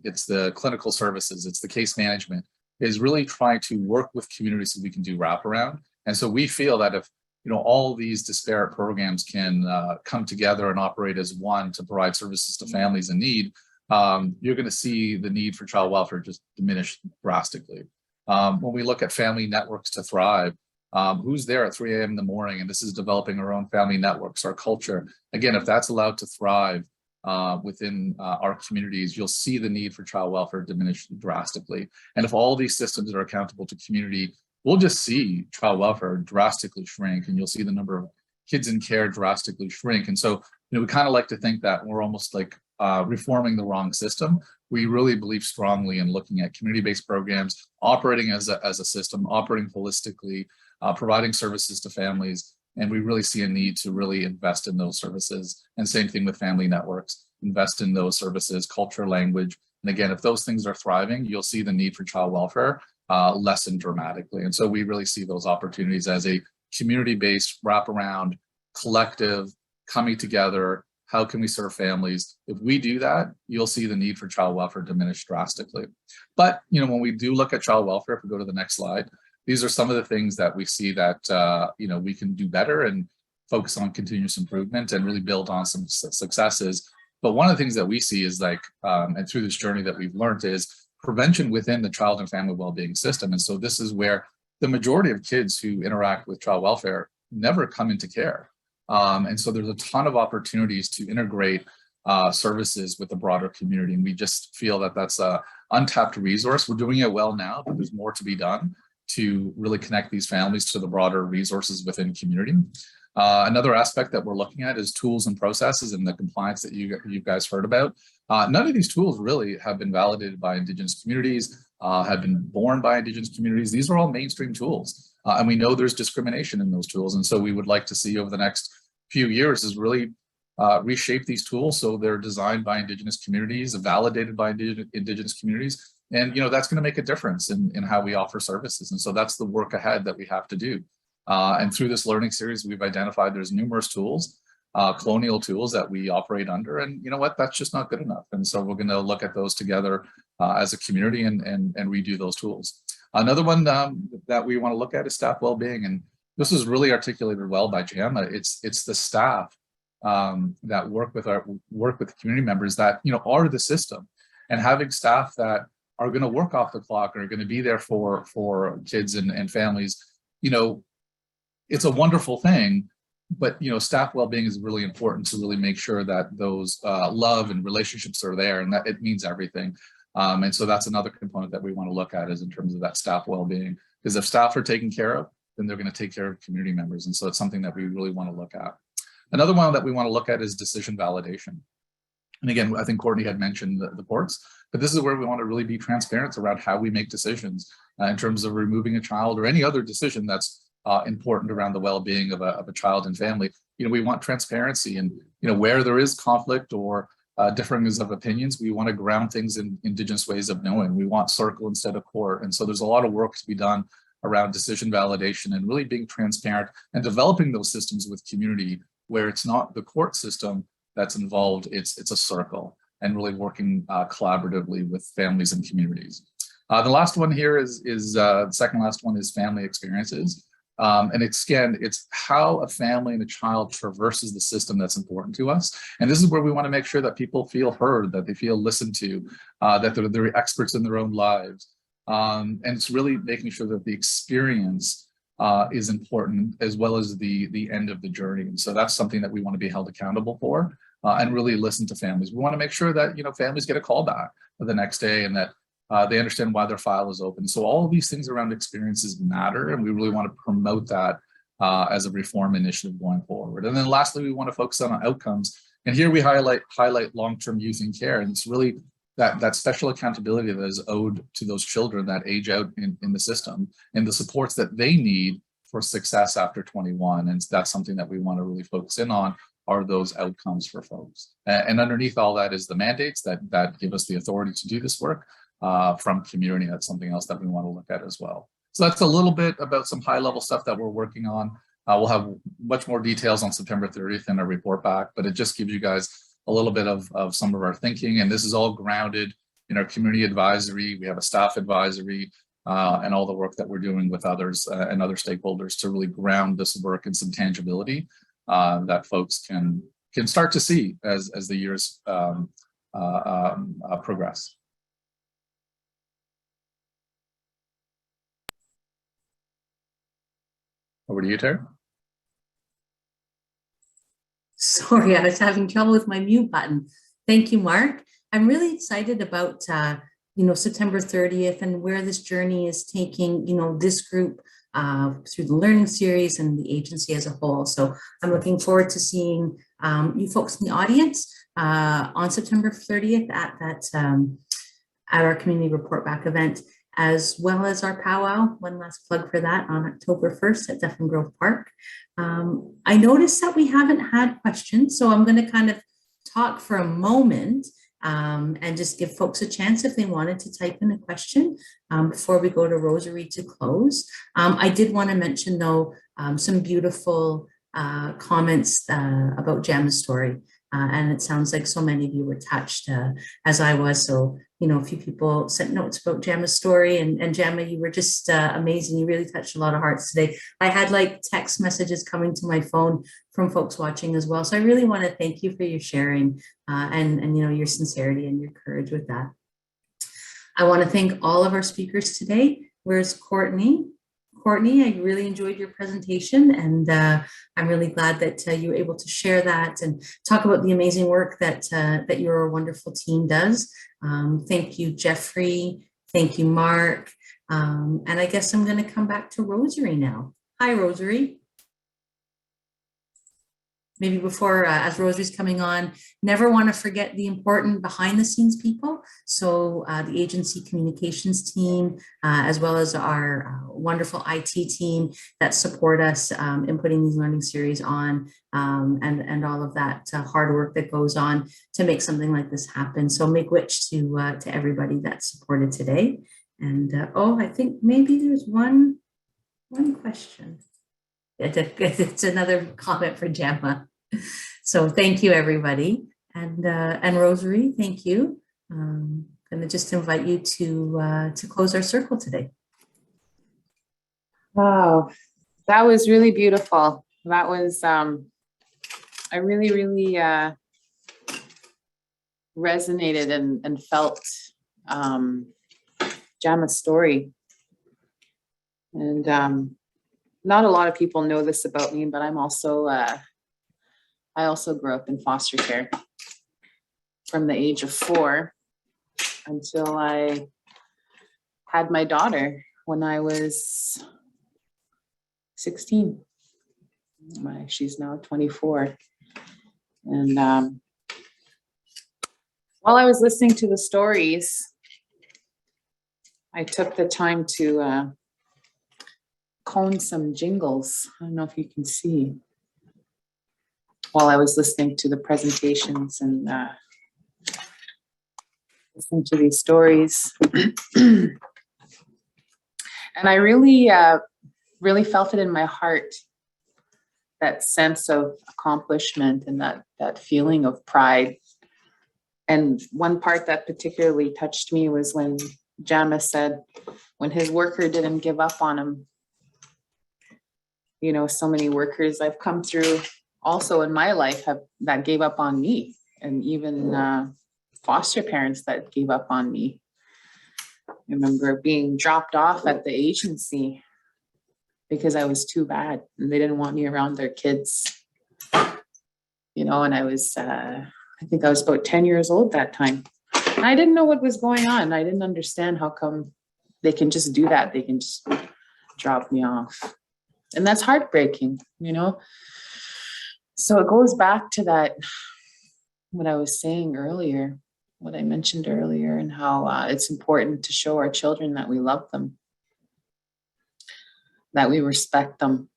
it's the clinical services, it's the case management, is really trying to work with communities so we can do wraparound. And so we feel that if all these disparate programs can come together and operate as one to provide services to families in need, you're going to see the need for child welfare just diminish drastically. When we look at family networks to thrive, who's there at 3 a.m. in the morning, and this is developing our own family networks, our culture. Again, if that's allowed to thrive within our communities, you'll see the need for child welfare diminish drastically. And if all these systems are accountable to community, we'll just see child welfare drastically shrink, and you'll see the number of kids in care drastically shrink. And so, we kind of like to think that we're almost like reforming the wrong system. We really believe strongly in looking at community-based programs, operating as a system, operating holistically, providing services to families. And we really see a need to really invest in those services. And same thing with family networks. invest in those services, culture, language. And again, if those things are thriving, you'll see the need for child welfare lessen dramatically. And so we really see those opportunities as a community-based wraparound, collective, coming together. How can we serve families? If we do that, you'll see the need for child welfare diminish drastically. But when we do look at child welfare, if we go to the next slide, these are some of the things that we see that we can do better and focus on continuous improvement and really build on some successes. But one of the things that we see is and through this journey that we've learned is prevention within the child and family well-being system. And so this is where the majority of kids who interact with child welfare never come into care. And so there's a ton of opportunities to integrate services with the broader community. And we just feel that that's an untapped resource. We're doing it well now, but there's more to be done to really connect these families to the broader resources within community. Another aspect that we're looking at is tools and processes and the compliance that you guys heard about. None of these tools really have been validated by Indigenous communities, have been born by Indigenous communities. These are all mainstream tools. And we know there's discrimination in those tools. And so we would like to see over the next few years is really reshape these tools so they're designed by Indigenous communities, validated by Indigenous communities. And that's going to make a difference in how we offer services. And so that's the work ahead that we have to do. And through this learning series, we've identified there's numerous tools, colonial tools that we operate under. And you know what, that's just not good enough. And so we're going to look at those together as a community and redo those tools. Another one that we want to look at is staff well-being. And this was really articulated well by Gemma. It's the staff that work with community members that are the system, and having staff that are going to work off the clock, are going to be there for kids and families. It's a wonderful thing, but staff well-being is really important to really make sure that those love and relationships are there, and that it means everything. And so that's another component that we want to look at, is in terms of that staff well-being, because if staff are taken care of, then they're going to take care of community members. And so it's something that we really want to look at. Another one that we want to look at is decision validation. And again, I think Courtney had mentioned the courts, but this is where we want to really be transparent around how we make decisions in terms of removing a child or any other decision that's important around the well-being of a child and family. We want transparency, and where there is conflict or differences of opinions, we want to ground things in Indigenous ways of knowing. We want circle instead of court. And so there's a lot of work to be done around decision validation and really being transparent and developing those systems with community where it's not the court system that's involved, it's a circle, and really working collaboratively with families and communities. The last one here is the second last one is family experiences. And it's how a family and a child traverses the system that's important to us. And this is where we want to make sure that people feel heard, that they feel listened to, that they're experts in their own lives. And it's really making sure that the experience is important, as well as the end of the journey. And so that's something that we want to be held accountable for, and really listen to families. We want to make sure that families get a call back the next day, and that they understand why their file is open. So all of these things around experiences matter, and we really want to promote that as a reform initiative going forward. And then lastly, we want to focus on outcomes. And here we highlight long-term youth in care. And it's really that special accountability that is owed to those children that age out in the system, and the supports that they need for success after 21. And that's something that we want to really focus in on, are those outcomes for folks. And underneath all that is the mandates that give us the authority to do this work from community. That's something else that we want to look at as well. So that's a little bit about some high level stuff that we're working on. We'll have much more details on September 30th in our report back, but it just gives you guys a little bit of some of our thinking. And this is all grounded in our community advisory. We have a staff advisory and all the work that we're doing with others and other stakeholders to really ground this work in some tangibility that folks can start to see as the years progress. Over to you, Terry. Sorry, I was having trouble with my mute button. Thank you, Mark. I'm really excited about, September 30th and where this journey is taking, this group through the learning series and the agency as a whole. So I'm looking forward to seeing you folks in the audience on September 30th at our community report back event, as well as our powwow. One last plug for that on October 1st at Duffin Grove Park. I noticed that we haven't had questions, so I'm going to kind of talk for a moment and just give folks a chance if they wanted to type in a question before we go to Rosary to close. I did want to mention, though, some beautiful comments about Gemma's story. And it sounds like so many of you were touched as I was. So, you know, a few people sent notes about Gemma's story, and Gemma, you were just amazing. You really touched a lot of hearts today. I had like text messages coming to my phone from folks watching as well. So I really want to thank you for your sharing and you know, your sincerity and your courage with that. I want to thank all of our speakers today. Where's Courtney? Courtney, I really enjoyed your presentation, and I'm really glad that you were able to share that and talk about the amazing work that that your wonderful team does. Thank you, Jeffrey. Thank you, Mark. And I guess I'm going to come back to Rosary now. Hi, Rosary. Maybe before, as Rosary's coming on, never want to forget the important behind the scenes people. So the agency communications team, as well as our wonderful IT team that support us in putting these learning series on, and all of that hard work that goes on to make something like this happen. So miigwech to everybody that supported today. And oh, I think maybe there's one question. It's another comment for Gemma. So thank you, everybody. And Rosary, thank you. I'm going to just invite you to close our circle today. Wow, that was really beautiful. That was, I really, really resonated and felt Gemma's story. And not a lot of people know this about me, but I'm also, I also grew up in foster care from the age of 4 until I had my daughter when I was 16. She's now 24. And while I was listening to the stories, I took the time to cone some jingles. I don't know if you can see. While I was listening to the presentations and listening to these stories. And I really, really felt it in my heart, that sense of accomplishment and that feeling of pride. And one part that particularly touched me was when Gemma said, when his worker didn't give up on him. You know, so many workers I've come through also in my life that gave up on me, and even foster parents that gave up on me. I remember being dropped off at the agency because I was too bad and they didn't want me around their kids. You know, and I was, I think I was about 10 years old that time. And I didn't know what was going on. I didn't understand how come they can just do that. They can just drop me off. And that's heartbreaking, you know? So it goes back to that, what I was saying earlier, what I mentioned earlier, and how it's important to show our children that we love them, that we respect them,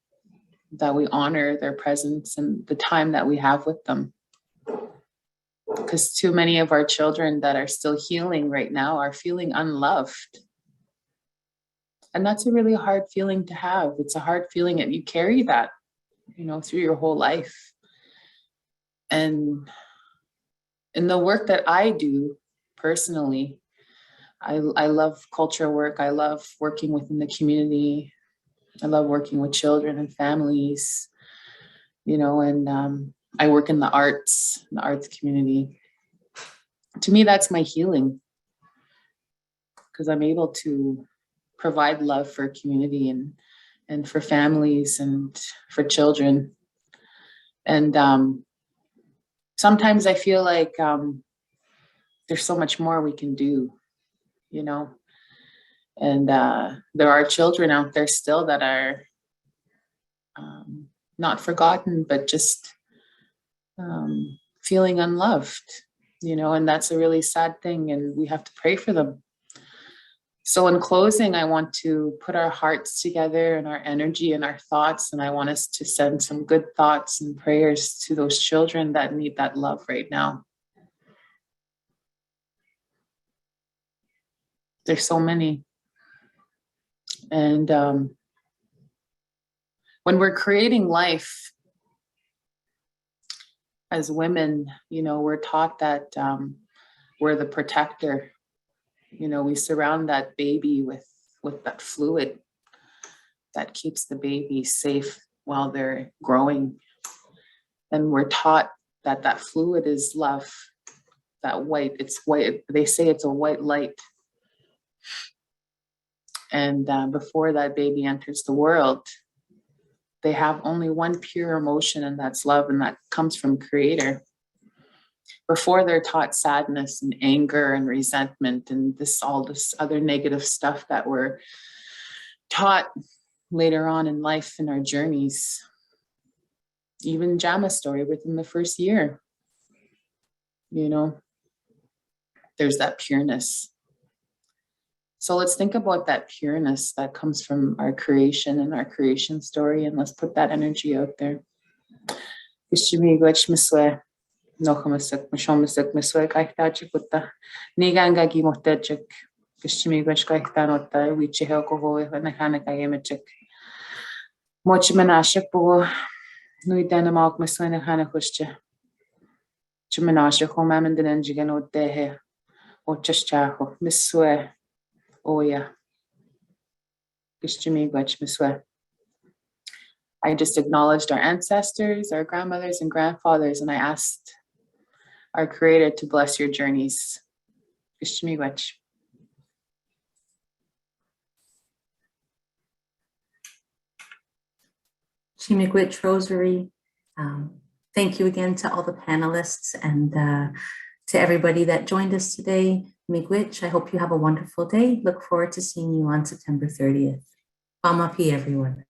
that we honor their presence and the time that we have with them. Because too many of our children that are still healing right now are feeling unloved. And that's a really hard feeling to have. It's a hard feeling that you carry that, you know, through your whole life. And in the work that I do personally, I love culture work. I love working within the community. I love working with children and families, you know, and I work in the arts community. To me, that's my healing, because I'm able to provide love for community and for families and for children. And sometimes I feel like there's so much more we can do, you know, and there are children out there still that are not forgotten, but just feeling unloved, you know, and that's a really sad thing, and we have to pray for them. So in closing, I want to put our hearts together and our energy and our thoughts, and I want us to send some good thoughts and prayers to those children that need that love right now. There's so many. And when we're creating life as women, you know, we're taught that we're the protector. You know, we surround that baby with that fluid that keeps the baby safe while they're growing. And we're taught that that fluid is love, that white, it's white. They say it's a white light. And before that baby enters the world, they have only one pure emotion, and that's love, and that comes from Creator. Before they're taught sadness and anger and resentment and all this other negative stuff that we're taught later on in life in our journeys. Even Jama's story within the first year, you know, there's that pureness. So let's think about that pureness that comes from our creation and our creation story, and let's put that energy out there. Nochamasak, Mashomasak, Miswak, Aitachikuta, Nigangagi Motechik, Kishimigash Kaiktanota, Wichihoko, and the Hanaka Imachik. Mochimanashik, Nuidanamak, Maswana Hanakushcha. Chimanashik, Homam and the Nenjigan Dehe, or Chaschaho, Miswe, Oya, Kishimigach, Miswe. I just acknowledged our ancestors, our grandmothers and grandfathers, and I asked our Creator to bless your journeys. Ishmiwach. Miigwech, Rosary. Thank you again to all the panelists and to everybody that joined us today. Miigwech, I hope you have a wonderful day. Look forward to seeing you on September 30th. Pamapi, everyone.